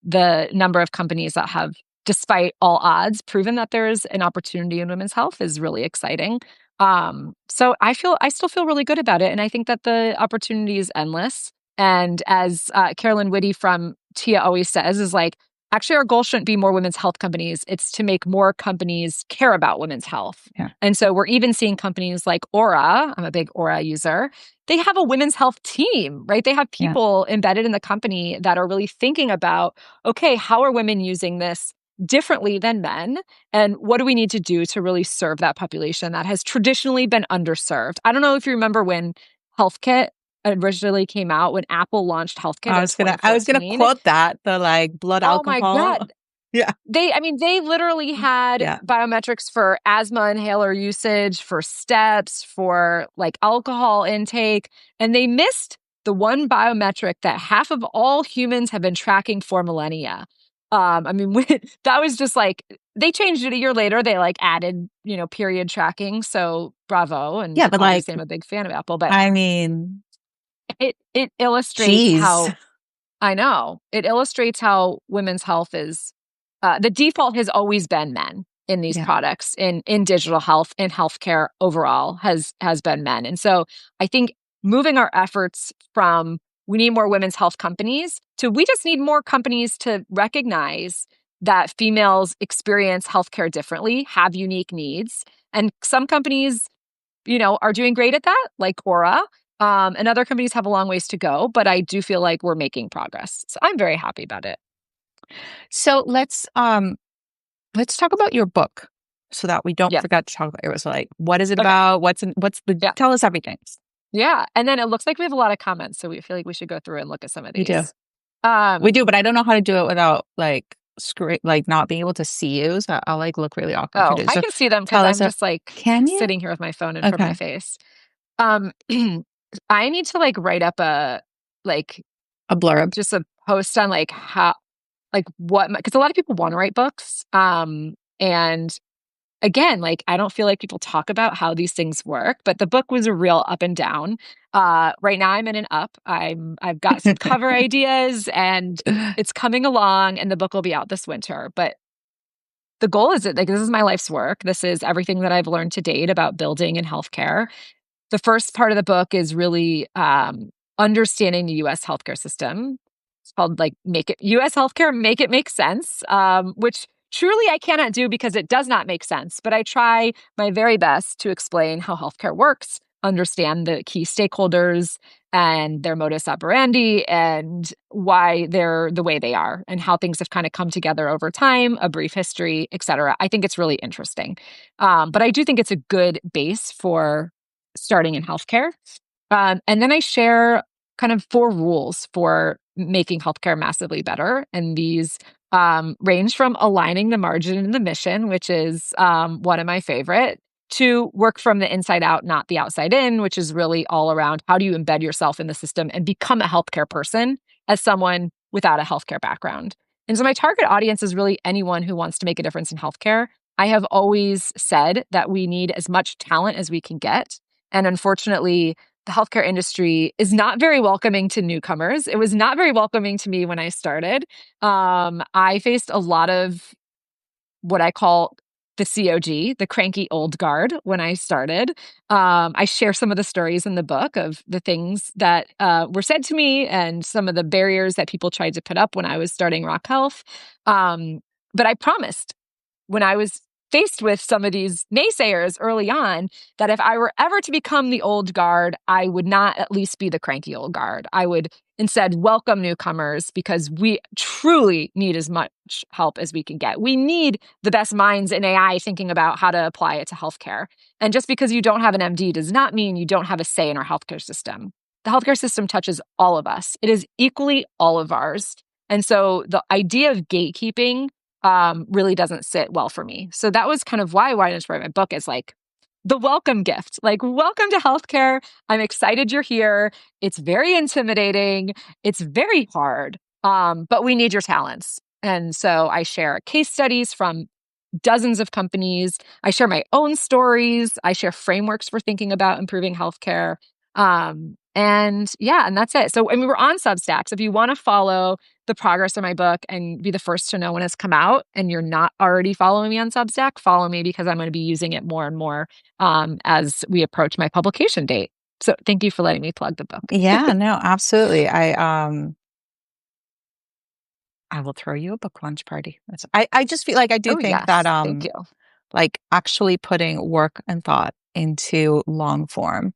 the number of companies that have, despite all odds, proven that there's an opportunity in women's health is really exciting. So I still feel really good about it. And I think that the opportunity is endless. And as Carolyn Whitty from TIA always says, is like, actually, our goal shouldn't be more women's health companies. It's to make more companies care about women's health. Yeah. And so we're even seeing companies like Aura. I'm a big Aura user. They have a women's health team, right? They have people embedded in the company that are really thinking about, okay, how are women using this differently than men? And what do we need to do to really serve that population that has traditionally been underserved? I don't know if you remember when HealthKit originally came out, when Apple launched HealthKit in I was gonna 2014. quote that, the like blood Oh my alcohol. God. Yeah. They literally had Yeah. biometrics for asthma inhaler usage, for steps, for like alcohol intake, and they missed the one biometric that half of all humans have been tracking for millennia. I mean, that was just like, they changed it a year later. They like added, period tracking. So bravo. And Yeah, but like, obviously I'm a big fan of Apple, but I mean, it illustrates geez. how, I know. It illustrates how women's health is, the default has always been men in these Yeah. products, in digital health, in healthcare overall has been men. And so I think moving our efforts from we need more women's health companies to we just need more companies to recognize that females experience healthcare differently, have unique needs. And some companies, are doing great at that, like Aura. And other companies have a long ways to go, but I do feel like we're making progress. So I'm very happy about it. So let's talk about your book so that we don't Yeah. forget to talk about it. Was like, what is it Okay. about? Yeah. Tell us everything. Yeah. And then it looks like we have a lot of comments, so we feel like we should go through and look at some of We do. these. Um, We do, but I don't know how to do it without like like not being able to see you. So I'll like look really awkward if I oh, do. I So can see them because tell us I'm just like can you? sitting here with my phone in front of my Okay. face. Um, I need to like write up like A blurb. just a post on like how like what because a lot of people want to write books. And again, like I don't feel like people talk about how these things work, but the book was a real up and down. Right now I'm in an up. I've got some cover ideas and it's coming along and the book will be out this winter. But the goal is that like this is my life's work. This is everything that I've learned to date about building in healthcare. The first part of the book is really understanding the US healthcare system. It's called like Make It US Healthcare, Make It Make Sense, which truly I cannot do because it does not make sense. But I try my very best to explain how healthcare works, understand the key stakeholders and their modus operandi and why they're the way they are and how things have kind of come together over time, a brief history, et cetera. I think it's really interesting. But I do think it's a good base for starting in healthcare. And then I share kind of 4 rules for making healthcare massively better. And these range from aligning the margin and the mission, which is one of my favorite, to work from the inside out, not the outside in, which is really all around how do you embed yourself in the system and become a healthcare person as someone without a healthcare background. And so my target audience is really anyone who wants to make a difference in healthcare. I have always said that we need as much talent as we can get. And unfortunately, the healthcare industry is not very welcoming to newcomers. It was not very welcoming to me when I started. I faced a lot of what I call the COG, the cranky old guard, when I started. I share some of the stories in the book of the things that were said to me and some of the barriers that people tried to put up when I was starting Rock Health. But I promised when I was faced with some of these naysayers early on that if I were ever to become the old guard, I would not at least be the cranky old guard. I would instead welcome newcomers because we truly need as much help as we can get. We need the best minds in AI thinking about how to apply it to healthcare. And just because you don't have an MD does not mean you don't have a say in our healthcare system. The healthcare system touches all of us. It is equally all of ours. And so the idea of gatekeeping really doesn't sit well for me. So that was kind of why I wanted to write my book is like the welcome gift. Like, welcome to healthcare. I'm excited you're here. It's very intimidating. It's very hard, but we need your talents. And so I share case studies from dozens of companies. I share my own stories. I share frameworks for thinking about improving healthcare. And yeah, and that's it. So, and we were on Substack. So if you want to follow the progress of my book and be the first to know when it's come out, and you're not already following me on Substack, follow me because I'm going to be using it more and more as we approach my publication date. So thank you for letting me plug the book. Yeah, no, absolutely. I will throw you a book lunch party. I just feel like I do Oh, think that yes. Thank you. like actually putting work and thought into long form,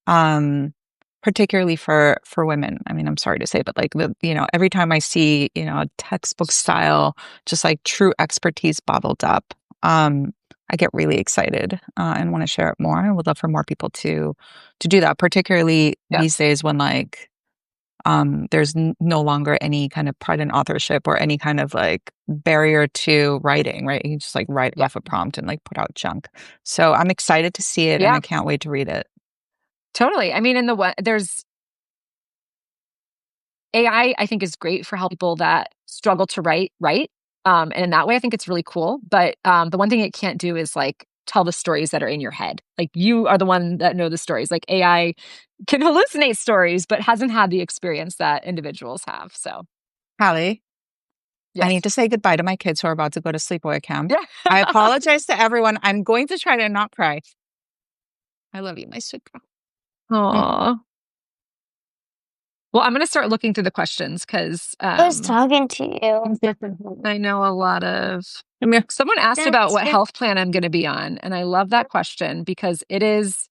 um, particularly for women. I mean, I'm sorry to say, but like every time I see, a textbook style, just like true expertise bottled up, I get really excited and want to share it more. I would love for more people to do that, particularly Yeah. these days when like there's no longer any kind of pride in authorship or any kind of like barrier to writing, right? You can just like write Yeah. off a prompt and like put out junk. So I'm excited to see it and I Yeah. can't wait to read it. Totally. I mean, there's AI, I think, is great for helping people that struggle to write. And in that way, I think it's really cool. But the one thing it can't do is like tell the stories that are in your head. Like you are the one that know the stories. Like AI can hallucinate stories, but hasn't had the experience that individuals have. So Hallie, I need yes. to say goodbye to my kids who are about to go to sleepaway camp. Yeah. I apologize to everyone. I'm going to try to not cry. I love you, my sweet girl. Mm. Aw. Well, I'm going to start looking through the questions because Who's talking to you? I know a lot of. Come here. Someone asked about That's what it. health plan I'm going to be on. And I love that question because it is.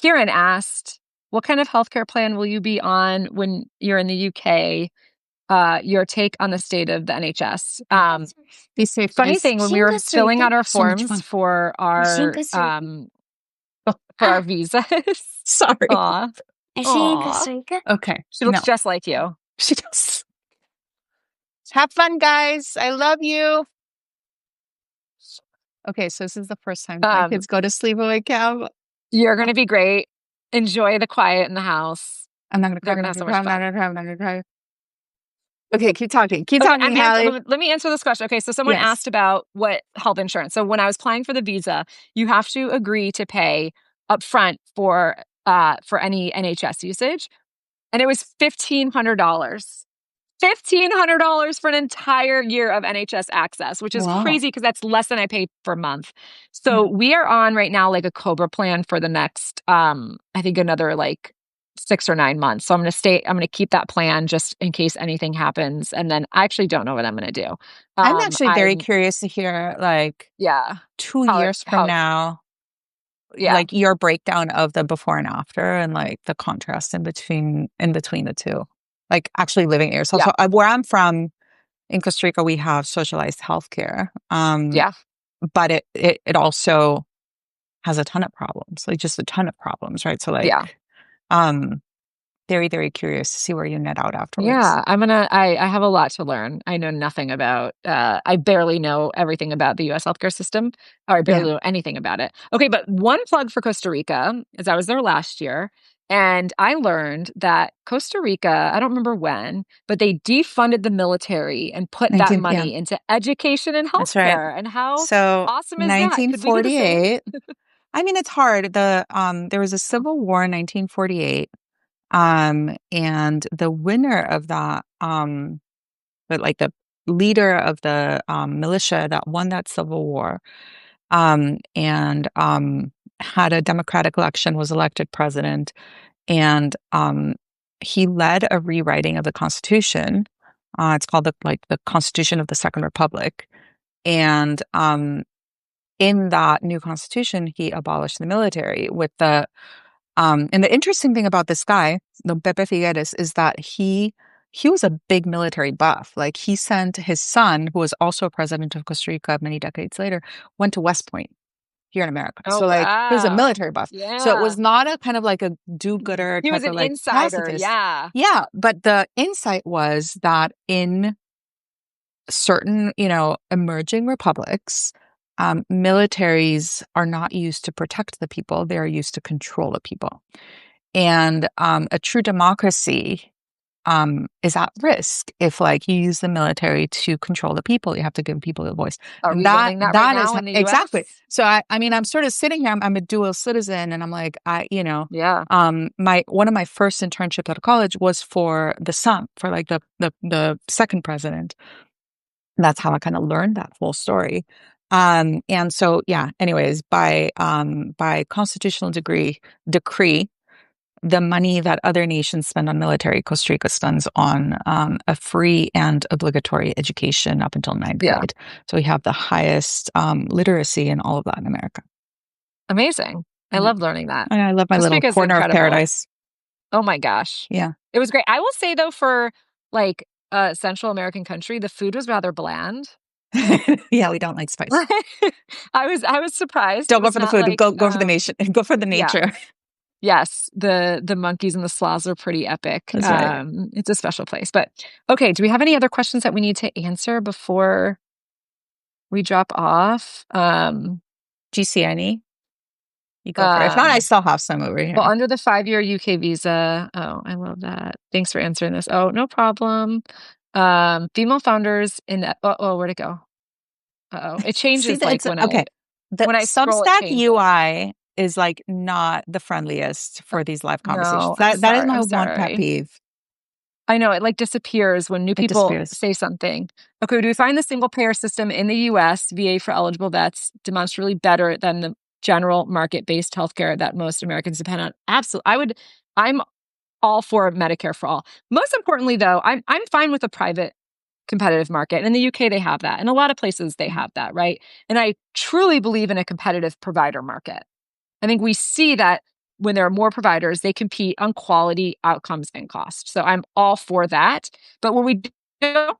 Kieran asked, what kind of healthcare plan will you be on when you're in the UK? Your take on the state of the NHS. Be safe, Funny guys. thing, when we were filling out our So much forms fun. for our visas. Sorry. Aw. Is she in Aw. Costa Rica? Okay. She looks just like you. She does. Have fun, guys. I love you. Okay, so this is the first time my kids go to sleepaway camp. You're going to be great. Enjoy the quiet in the house. I'm not gonna cry. They're I'm going to not have so gonna cry. much I'm not fun. gonna cry. I'm not gonna cry. Okay, keep talking. Keep Okay, talking, Hallie. let me answer this question. Okay, so someone Yes. asked about what health insurance. So when I was applying for the visa, you have to agree to pay upfront for any NHS usage, and it was $1,500. $1,500 for an entire year of NHS access, which is Wow. crazy because that's less than I pay per month. So we are on right now like a Cobra plan for the next, I think another like 6 or 9 months. So I'm going to keep that plan just in case anything happens. And then I actually don't know what I'm going to do. I'm actually very I'm, curious to hear like yeah, 2 how years from now, yeah, like your breakdown of the before and after and like the contrast in between the two. Like actually living it yourself. yeah, So where I'm from in Costa Rica, we have socialized healthcare. yeah, But it also has a ton of problems, like just a ton of problems, right? So yeah. like, very, very curious to see where you net out afterwards. Yeah, I have a lot to learn. I know nothing about, I barely know everything about the US healthcare system, or I barely know anything about it. Okay, but one plug for Costa Rica is I was there last year and I learned that Costa Rica, I don't remember when, but they defunded the military and put that 19, money into education and that's right. healthcare. And how So awesome is that? Could we do the same? 1948. I mean, it's hard. There was a civil war in 1948. And the winner of that, but like the leader of the militia that won that civil war, and had a democratic election, was elected president, and he led a rewriting of the Constitution. It's called the Constitution of the Second Republic, and in that new Constitution, he abolished the military with the and the interesting thing about this guy, the Pepe Figueres, is that he was a big military buff. Like he sent his son, who was also president of Costa Rica many decades later, went to West Point here in America. Oh, So like he was a wow. military buff. So it Yeah. was not a kind of like a do-gooder He was type an of like insider. pacifist. Yeah. Yeah, but the insight was that in certain, emerging republics, militaries are not used to protect the people; they are used to control the people. And a true democracy is at risk if like you use the military to control the people. You have to give people a voice. Are And we learning that right that is now in the exactly. US? So I mean, I'm sort of sitting here, I'm a dual citizen, and I'm like, Yeah. one of my first internships out of college was for the son, for like the second president. And that's how I kind of learned that whole story. And so yeah, anyways, by constitutional decree, the money that other nations spend on military, Costa Rica spends on a free and obligatory education up until ninth Yeah. grade. So we have the highest literacy in all of Latin America. Amazing. I Mhm. love learning that. And I love my Costa little Rica is corner of incredible. paradise. Oh my gosh. Yeah. It was great. I will say though, for like a Central American country, the food was rather bland. Yeah, we don't like spice. I was surprised. It Don't go was for the not food. like Go for the nation. Go for the yeah. nature. Yes, the monkeys and the sloths are pretty epic. That's right. It's a special place. But okay, do we have any other questions that we need to answer before we drop off? GCNE. You go for it. If not, I still have some over here. Well, under the 5-year UK visa. Oh, I love that. Thanks for answering this. Oh, no problem. Female founders in the where'd it go? Uh-oh. It See changes that like it's okay. The when I scroll, it Substack changes. UI is like not the friendliest for these live conversations. No, I'm That is sorry. my I'm one pet sorry. peeve. I know it like disappears when new It people disappears. say something. Okay, do we find the single payer system in the US, VA for eligible vets, demonstrably better than the general market-based healthcare that most Americans depend on? Absolutely. I'm all for Medicare for all. Most importantly, though, I'm fine with a private competitive market. And in the UK, they have that. In a lot of places, they have that, right? And I truly believe in a competitive provider market. I think we see that when there are more providers, they compete on quality, outcomes, and cost. So I'm all for that. But what we don't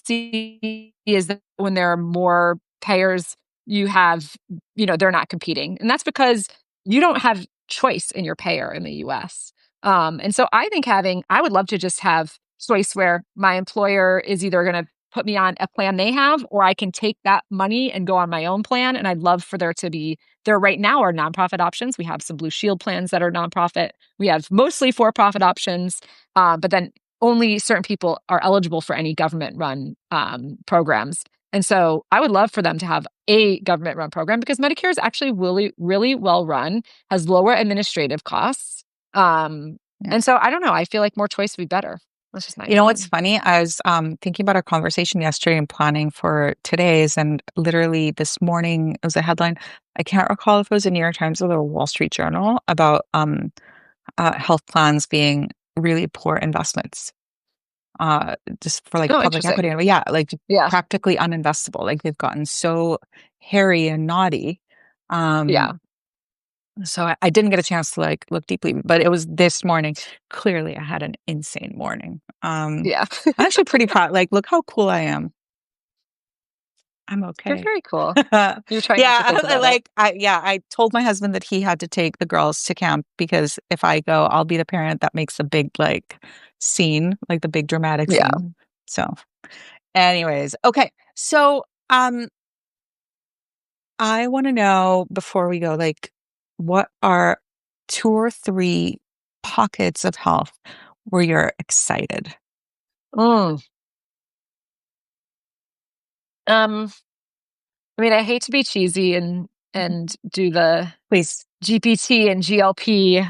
see is that when there are more payers, they're not competing. And that's because you don't have choice in your payer in the US. And so I think I would love to just have choice where my employer is either going to put me on a plan they have, or I can take that money and go on my own plan. And I'd love for there right now are nonprofit options. We have some Blue Shield plans that are nonprofit. We have mostly for-profit options, but then only certain people are eligible for any government-run programs. And so I would love for them to have a government-run program because Medicare is actually really, really well run, has lower administrative costs. And so I don't know. I feel like more choice would be better. That's just my You know what's opinion. funny? I was thinking about our conversation yesterday and planning for today's, and literally this morning it was a headline. I can't recall if it was a New York Times or the Wall Street Journal about health plans being really poor investments, just for like Oh, public interesting. equity. And yeah, like Yeah. practically uninvestable. Like they've gotten so hairy and naughty. Yeah. So I didn't get a chance to like look deeply, but it was this morning. Clearly, I had an insane morning. Yeah. I'm actually pretty proud. Like, look how cool I am. I'm You're okay. very cool. You're trying not to Yeah, think about it. I told my husband that he had to take the girls to camp because if I go, I'll be the parent that makes the big like scene, like the big dramatic Yeah. scene. So, anyways, okay. So, I want to know before we go, like, what are 2 or 3 pockets of health where you're excited? Mm. I mean, I hate to be cheesy and do the Please. GPT and GLP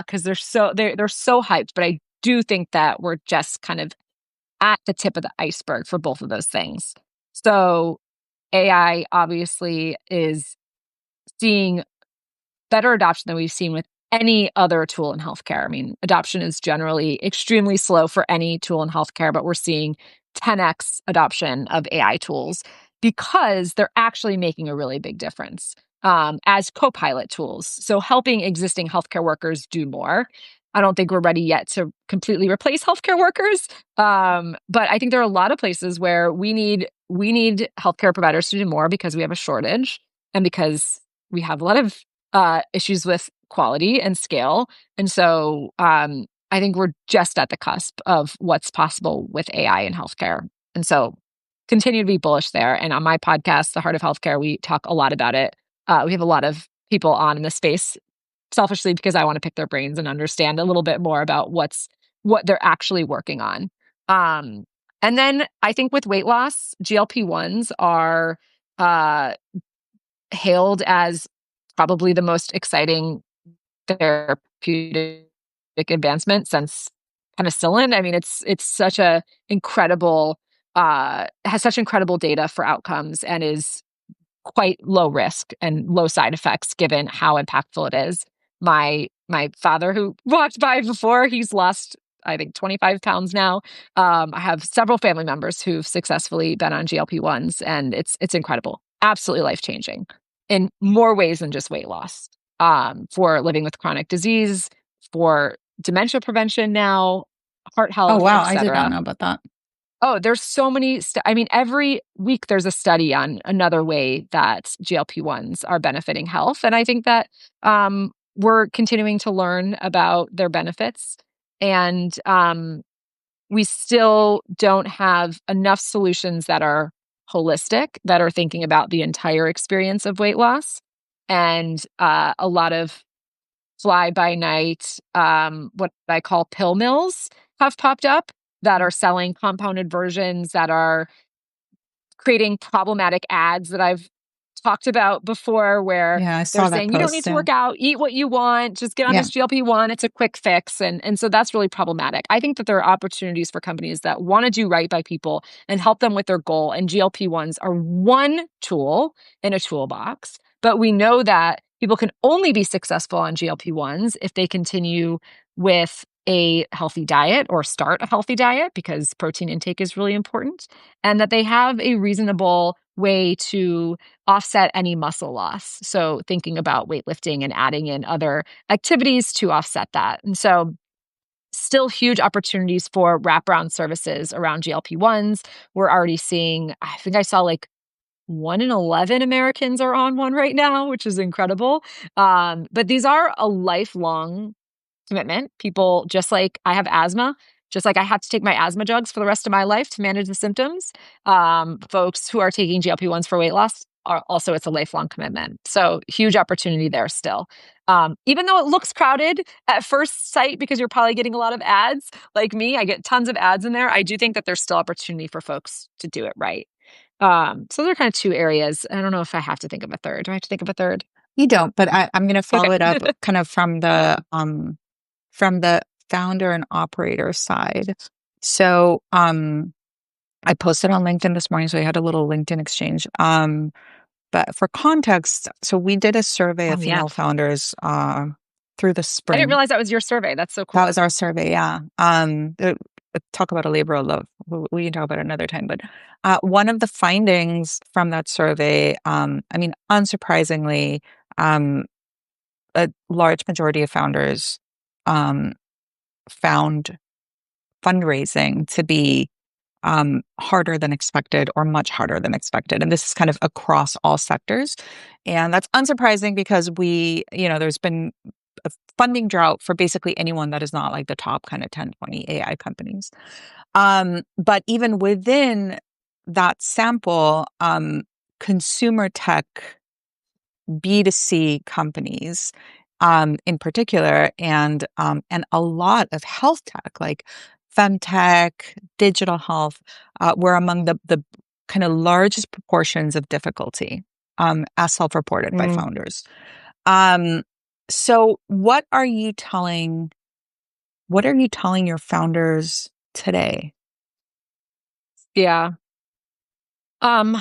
because they're so hyped, but I do think that we're just kind of at the tip of the iceberg for both of those things. So AI obviously is seeing better adoption than we've seen with any other tool in healthcare. I mean, adoption is generally extremely slow for any tool in healthcare, but we're seeing 10x adoption of AI tools because they're actually making a really big difference as co-pilot tools. So helping existing healthcare workers do more. I don't think we're ready yet to completely replace healthcare workers, but I think there are a lot of places where we need healthcare providers to do more because we have a shortage and because we have a lot of issues with quality and scale. And so I think we're just at the cusp of what's possible with AI in healthcare. And so continue to be bullish there. And on my podcast, The Heart of Healthcare, we talk a lot about it. We have a lot of people on in this space selfishly because I want to pick their brains and understand a little bit more about what's what they're actually working on. And then I think with weight loss, GLP-1s are hailed as probably the most exciting therapeutic advancement since penicillin. I mean, it's such a incredible has such incredible data for outcomes and is quite low risk and low side effects given how impactful it is. My father, who walked by before, he's lost, I think, 25 pounds now. I have several family members who've successfully been on GLP-1s, and it's incredible, absolutely life changing in more ways than just weight loss. For living with chronic disease, for dementia prevention now, heart Oh, health, wow. I did not etc. know about that. Oh, there's so many. I mean, every week there's a study on another way that GLP-1s are benefiting health. And I think that we're continuing to learn about their benefits. And we still don't have enough solutions that are holistic, that are thinking about the entire experience of weight loss. And a lot of fly by night, what I call pill mills have popped up that are selling compounded versions, that are creating problematic ads that I've talked about before, where Yeah, I they're saw that saying you don't need post. to Yeah. work out, eat what you want, just get on Yeah. this GLP-1, it's a quick fix. And so that's really problematic. I think that there are opportunities for companies that want to do right by people and help them with their goal. And GLP-1s are one tool in a toolbox. But we know that people can only be successful on GLP-1s if they continue with a healthy diet or start a healthy diet, because protein intake is really important, and that they have a reasonable way to offset any muscle loss. So thinking about weightlifting and adding in other activities to offset that. And so still huge opportunities for wraparound services around GLP-1s. We're already seeing, I think I saw like 1 in 11 Americans are on one right now, which is incredible. But these are a lifelong commitment. People, just like I have asthma, just like I have to take my asthma drugs for the rest of my life to manage the symptoms. Folks who are taking GLP-1s for weight loss are also, it's a lifelong commitment. So huge opportunity there still. Even though it looks crowded at first sight because you're probably getting a lot of ads, like me, I get tons of ads in there. I do think that there's still opportunity for folks to do it right. So they're kind of two areas. I don't know if I have to think of a third. Do I have to think of a third? You don't, but I'm going to Okay. follow it up kind of from the founder and operator side. So, I posted on LinkedIn this morning, so I had a little LinkedIn exchange. But for context, so we did a survey Oh, of yeah. female founders through the I didn't spring. realize that was your survey. That's so cool. That was our survey, yeah. Talk about a labor of love. We can talk about it another time. But one of the findings from that survey, I mean, unsurprisingly, um, a large majority of founders um, found fundraising to be harder than expected or much harder than expected. And this is kind of across all sectors. And that's unsurprising because there's been a funding drought for basically anyone that is not like the top kind of 10, 20 AI companies. But even within that sample, consumer tech B2C companies, in particular, and a lot of health tech, like femtech, digital health, were among the kind of largest proportions of difficulty, as self-reported by founders. Um, so what are you telling your founders today? Yeah. Um,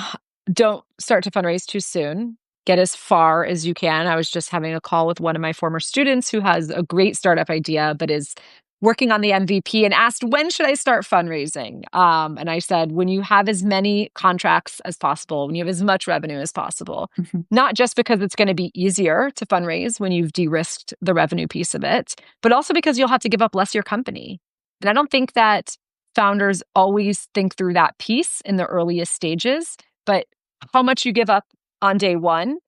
don't start to fundraise too soon. Get as far as you can. I was just having a call with one of my former students who has a great startup idea, but is working on the MVP, and asked, when should I start fundraising? And I said, when you have as many contracts as possible, when you have as much revenue as possible, Mhm. not just because it's going to be easier to fundraise when you've de-risked the revenue piece of it, but also because you'll have to give up less of your company. And I don't think that founders always think through that piece in the earliest stages, but how much you give up on day one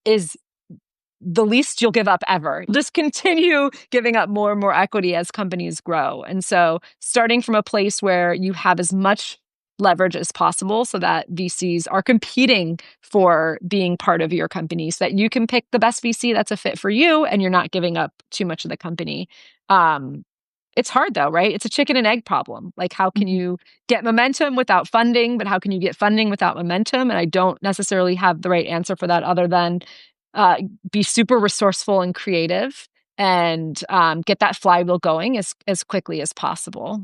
is the least you'll give up ever. Just continue giving up more and more equity as companies grow. And so starting from a place where you have as much leverage as possible so that VCs are competing for being part of your company so that you can pick the best VC that's a fit for you and you're not giving up too much of the company. it's hard though, right? It's a chicken and egg problem. Like, how can you get momentum without funding, but how can you get funding without momentum? And I don't necessarily have the right answer for that other than be super resourceful and creative and get that flywheel going as quickly as possible.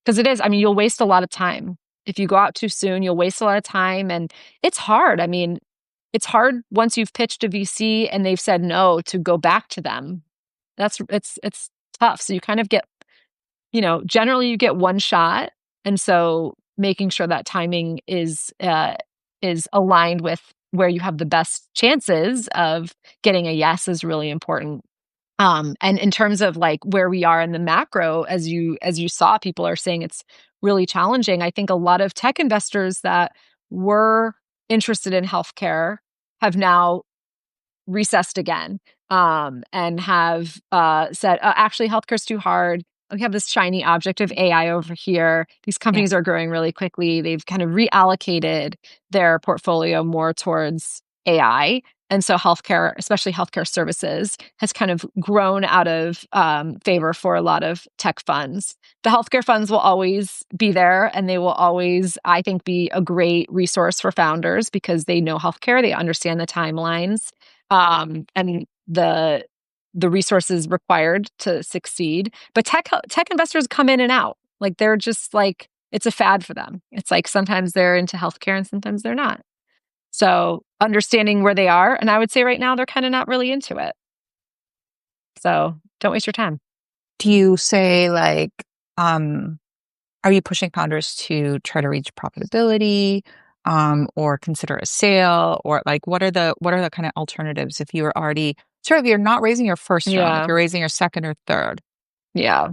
Because it is, I mean, you'll waste a lot of time. If you go out too soon, you'll waste a lot of time. And it's hard. I mean, it's hard once you've pitched a VC and they've said no to go back to them. It's tough. So you kind of get, generally you get one shot. And so making sure that timing is aligned with where you have the best chances of getting a yes is really important. And in terms of like where we are in the macro, as you saw, people are saying it's really challenging. I think a lot of tech investors that were interested in healthcare have now recessed again, and have said, actually, healthcare's too hard. We have this shiny object of AI over here. These companies are growing really quickly. They've kind of reallocated their portfolio more towards AI. And so healthcare, especially healthcare services, has kind of grown out of favor for a lot of tech funds. The healthcare funds will always be there, and they will always, I think, be a great resource for founders because they know healthcare, they understand the timelines, and the resources required to succeed. But tech investors come in and out. Like, they're just like, it's a fad for them. It's like sometimes they're into healthcare and sometimes they're not. So understanding where they are, and I would say right now they're kind of not really into it. So don't waste your time. Do you say like, are you pushing founders to try to reach profitability, or consider a sale, or like what are the kind of alternatives if you are already if you're not raising your first round, if you're raising your second or third? Yeah.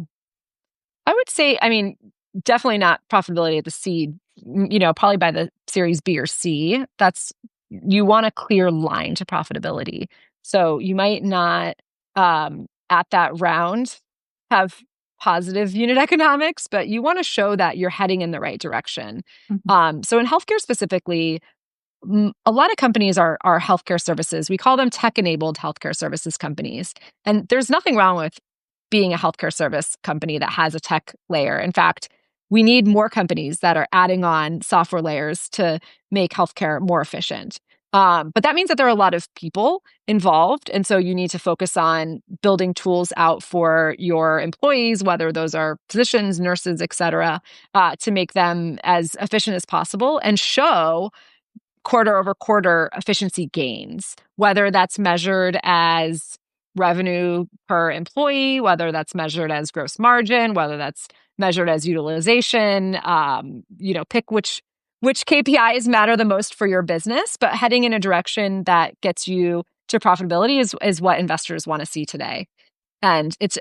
I would say, I mean, definitely not profitability at the seed, probably by the series B or C. You want a clear line to profitability. So you might not, at that round, have positive unit economics, but you want to show that you're heading in the right direction. So in healthcare specifically, a lot of companies are healthcare services. We call them tech-enabled healthcare services companies. And there's nothing wrong with being a healthcare service company that has a tech layer. In fact, we need more companies that are adding on software layers to make healthcare more efficient. But that means that there are a lot of people involved. And so you need to focus on building tools out for your employees, whether those are physicians, nurses, et cetera, to make them as efficient as possible and show quarter over quarter efficiency gains, whether that's measured as revenue per employee, whether that's measured as gross margin, whether that's measured as utilization. Pick which KPIs matter the most for your business, but heading in a direction that gets you to profitability is what investors want to see today. And it's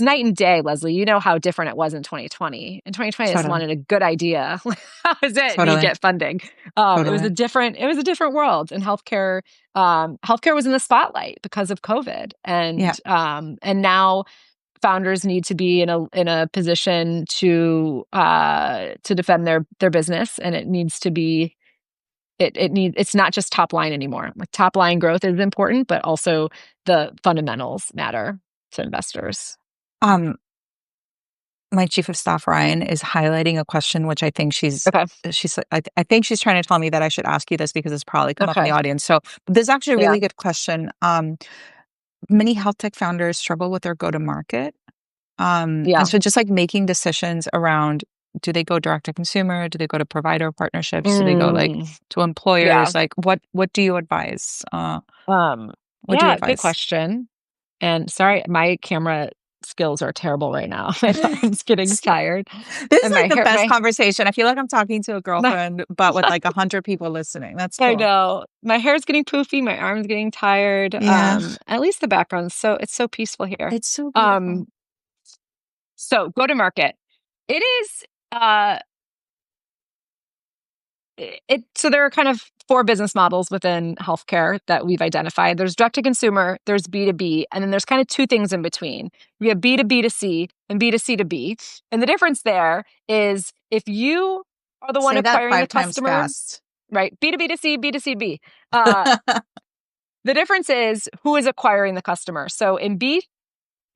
night and day, Leslie. You know how different it was in 2020. In 2020, I just wanted a good idea. How is it? And you get funding. It was a different world. And healthcare was in the spotlight because of COVID. And now founders need to be in a position to defend their business, and it needs to be. It's not just top line anymore. Like, top line growth is important, but also the fundamentals matter to investors. My chief of staff, Ryan, is highlighting a question, which I think I think she's trying to tell me that I should ask you this because it's probably come up in the audience. So this is actually a really good question. Many health tech founders struggle with their go-to-market. And so just like making decisions around, do they go direct to consumer? Do they go to provider partnerships? Do they go like to employers? Like what do you advise? What do you advise? Good question. And sorry, my camera skills are terrible right now. My phone's getting tired. This is like the best conversation. I feel like I'm talking to a girlfriend, but with like 100 people listening. That's cool. I know. My hair's getting poofy. My arm's getting tired. At least the background's it's so peaceful here. It's so beautiful. So go to market. It is, so there are kind of 4 business models within healthcare that we've identified. There's direct to consumer, there's B2B, and then there's kind of 2 things in between. We have B2B2C and B2C2B. And the difference there is if you are the one acquiring the customer, right? B2B2C, B2C2B. The difference is who is acquiring the customer. So in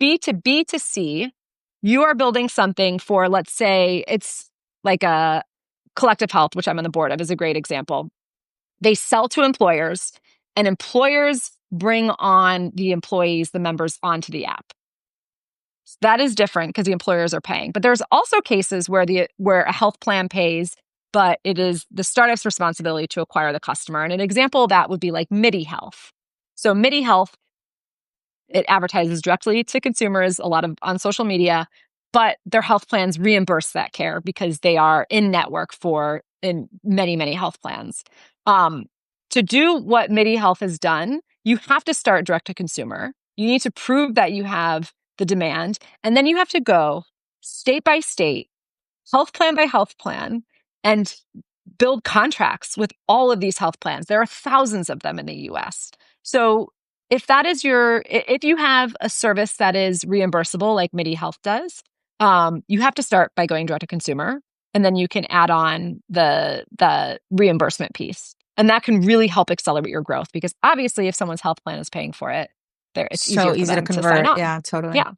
B2B2C, you are building something for, let's say it's like a Collective Health, which I'm on the board of, is a great example. They sell to employers, and employers bring on the employees, the members, onto the app. That is different because the employers are paying. But there's also cases where a health plan pays, but it is the startup's responsibility to acquire the customer. And an example of that would be like MIDI Health. So MIDI Health, it advertises directly to consumers, a lot of on social media, but their health plans reimburse that care because they are in network in many, many health plans. To do what MIDI Health has done, you have to start direct to consumer. You need to prove that you have the demand, and then you have to go state by state, health plan by health plan, and build contracts with all of these health plans. There are thousands of them in the US. So if you have a service that is reimbursable like MIDI Health does, you have to start by going direct to consumer, and then you can add on the reimbursement piece. And that can really help accelerate your growth because obviously if someone's health plan is paying for it, it's So easier for easy to them to sign convert. on. Yeah, totally. Yeah.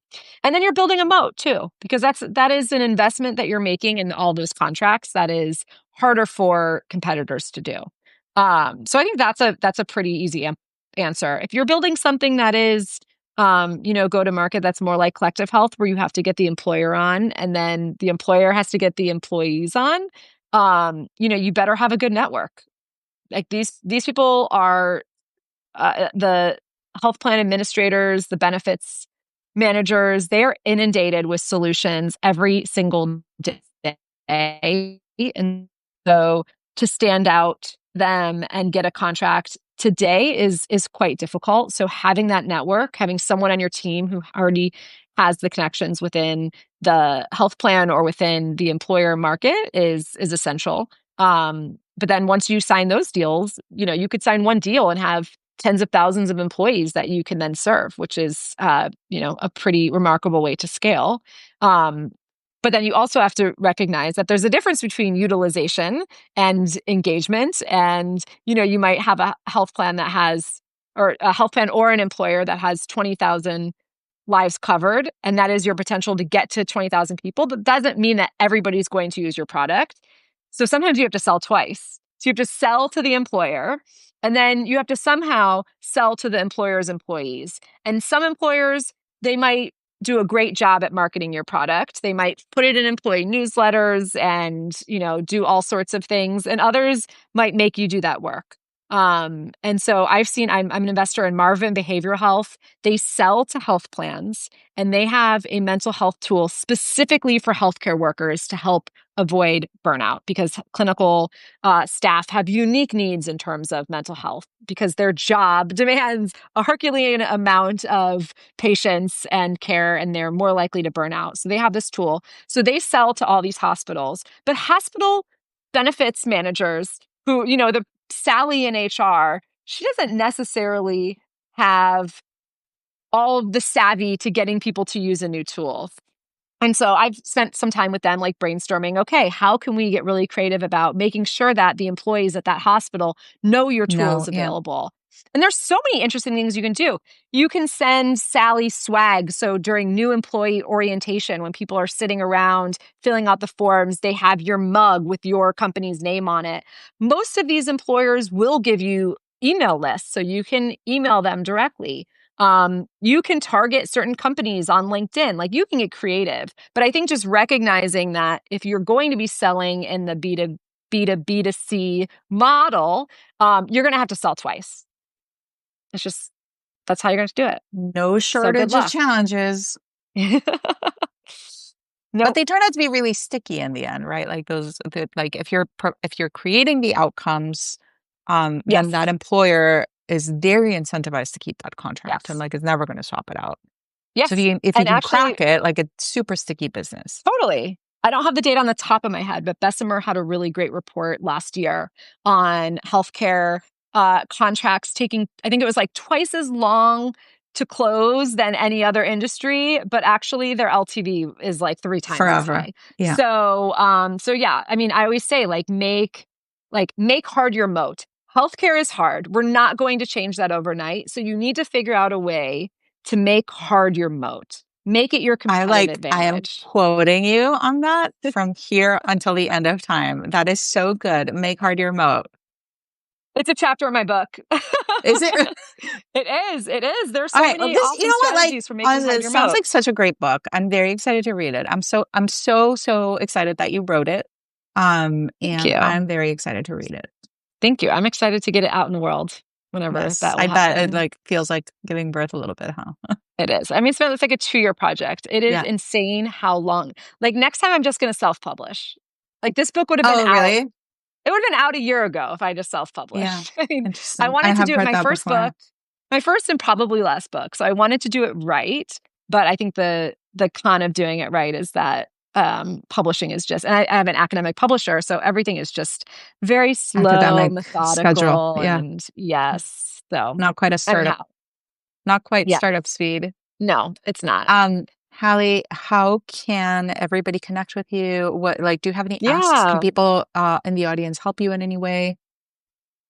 And then you're building a moat too, because that is an investment that you're making in all those contracts that is harder for competitors to do. So I think that's a pretty easy answer. If you're building something that is, go to market, that's more like Collective Health, where you have to get the employer on, and then the employer has to get the employees on. You better have a good network. Like these people are the health plan administrators, the benefits managers, they are inundated with solutions every single day. And so to stand out them and get a contract today is quite difficult. So having that network, having someone on your team who already has the connections within the health plan or within the employer market is essential. But then once you sign those deals, you could sign one deal and have tens of thousands of employees that you can then serve, which is, a pretty remarkable way to scale. But then you also have to recognize that there's a difference between utilization and engagement. And, you might have a health plan or an employer that has 20,000 lives covered, and that is your potential to get to 20,000 people. That doesn't mean that everybody's going to use your product. So sometimes you have to sell twice. So you have to sell to the employer, and then you have to somehow sell to the employer's employees. And some employers, they might do a great job at marketing your product. They might put it in employee newsletters and, do all sorts of things. And others might make you do that work. And so I'm an investor in Marvin Behavioral Health. They sell to health plans, and they have a mental health tool specifically for healthcare workers to help avoid burnout, because clinical staff have unique needs in terms of mental health because their job demands a Herculean amount of patience and care, and they're more likely to burn out. So they have this tool. So they sell to all these hospitals, but hospital benefits managers who, the Sally in HR, she doesn't necessarily have all of the savvy to getting people to use a new tool. And so I've spent some time with them, like brainstorming, okay, how can we get really creative about making sure that the employees at that hospital know your tool is available? And there's so many interesting things you can do. You can send Sally swag. So during new employee orientation, when people are sitting around filling out the forms, they have your mug with your company's name on it. Most of these employers will give you email lists, so you can email them directly. You can target certain companies on LinkedIn. Like, you can get creative. But I think just recognizing that if you're going to be selling in the B2B2C model, you're going to have to sell twice. That's how you're going to do it. No shortage of challenges. Nope. But they turn out to be really sticky in the end, right? Like if you're creating the outcomes, then that employer is very incentivized to keep that contract, and is never going to swap it out. Yes. So if you can crack it, it's super sticky business. Totally. I don't have the data on the top of my head, but Bessemer had a really great report last year on healthcare contracts taking, I think it was like twice as long to close than any other industry, but actually their LTV is like 3 times as high. Yeah. So yeah, I mean, I always say make hard your moat. Healthcare is hard. We're not going to change that overnight. So you need to figure out a way to make hard your moat. Make it your competitive I am advantage. quoting you on that from here until the end of time. That is so good. Make hard your moat. It's a chapter in my book. Is it? It is. It is. There's All so right. Well, many this, you awesome know what? Like, strategies for making hard it your sounds moat. like such a great book. I'm very excited to read it. I'm so excited that you wrote it. Thank And you. I'm very excited to read it. Thank you. I'm excited to get it out in the world whenever Yes, that will I bet it happen. feels like giving birth a little bit, huh? It is. I mean, it's like a 2-year project. It is Yeah. insane how long. Like next time, I'm just going to self-publish. Like this book would have been Oh, out. really? It would have been out a year ago if I just Yeah. self-published. I mean, I Interesting. I wanted to have do it read my that first before. book, my first and probably last book. So I wanted to do it right. But I think the con of doing it right is that publishing is just, and I have an academic publisher, so everything is just very slow, Academic schedule. methodical, Yeah. and yes. So Not quite a I don't know startup. how. Not quite Yeah, startup speed. no, it's not. Halle, how can everybody connect with you? What, like, do you have any asks? Can Yeah. people in the audience help you in any way?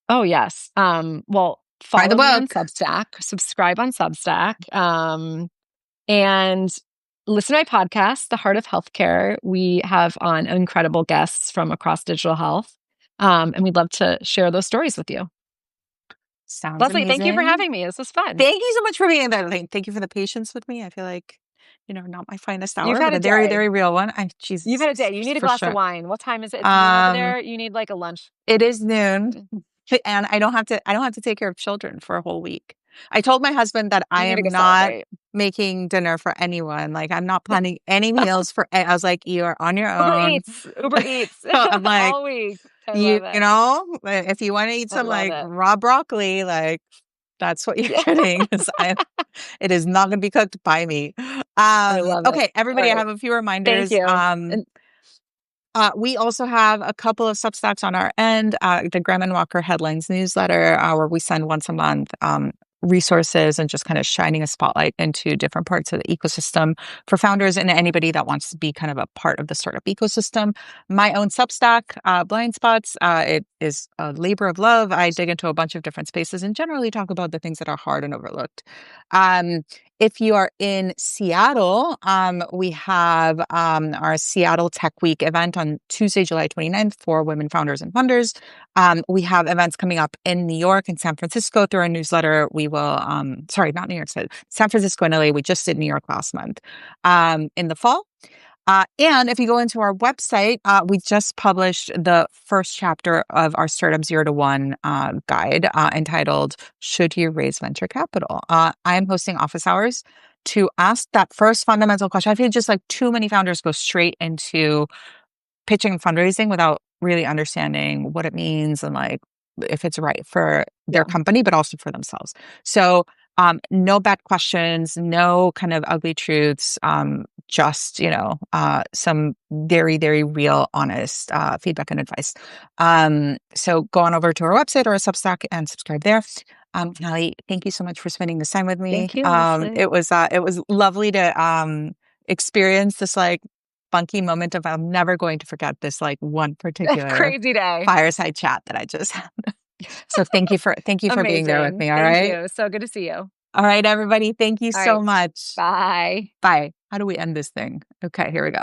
Oh, yes. Well, Buy the follow me on book. Substack, subscribe on Substack, and listen to my podcast, The Heart of Healthcare. We have on incredible guests from across digital health, and we'd love to share those stories with you. Sounds Leslie, thank you for amazing. having me. This was fun. Thank you so much for being there. Thank you for the patience with me. I feel like, not my finest You've hour, had but a a very, day. very real one. You've Jesus, had a day. You need a for glass of sure. wine. What time is it? It's noon over Um, there. You need like a lunch. it is noon, and I don't have to take care of children for a whole week. I told my husband that You I need to am go not celebrate. making dinner for anyone. Like, I'm not planning any meals I was like, you are on your Uber own. Eats. Uber Eats. So I'm like, All week. I love it. if you want to eat I some love like it. raw broccoli, like that's what you're Yeah. getting. It is not going to be cooked by me. I love it. Okay, All everybody, I right. have a few Thank reminders. you. And We also have a couple of Substacks on our end. The Graham and Walker Headlines newsletter, where we send once a month resources and just kind of shining a spotlight into different parts of the ecosystem for founders and anybody that wants to be kind of a part of the startup ecosystem. My own Substack, Blind Spots, it is a labor of love. I dig into a bunch of different spaces and generally talk about the things that are hard and overlooked. If you are in Seattle, we have our Seattle Tech Week event on Tuesday, July 29th for women founders and funders. We have events coming up in New York and San Francisco through our newsletter. We will, sorry, not New York, San Francisco and LA. We just did New York last month. In the fall. And if you go into our website, we just published the first chapter of our Startup 0 to 1 guide entitled Should You Raise Venture Capital? I am hosting office hours to ask that first fundamental question. I feel just like too many founders go straight into pitching and fundraising without really understanding what it means and like if it's right for their company, but also for themselves. So no bad questions, no kind of ugly truths, just, some very, very real, honest feedback and advice. So go on over to our website or a Substack and subscribe there. Halle, thank you so much for spending this time with me. thank you, Leslie. It was lovely to experience this like funky moment of I'm never going to forget this like one particular Crazy day. fireside chat that I just had. So thank you for being there with Amazing. me. All Thank right. you. So good to see you. All right, everybody. Thank you All so right. much. Bye. Bye. How do we end this thing? Okay, here we go.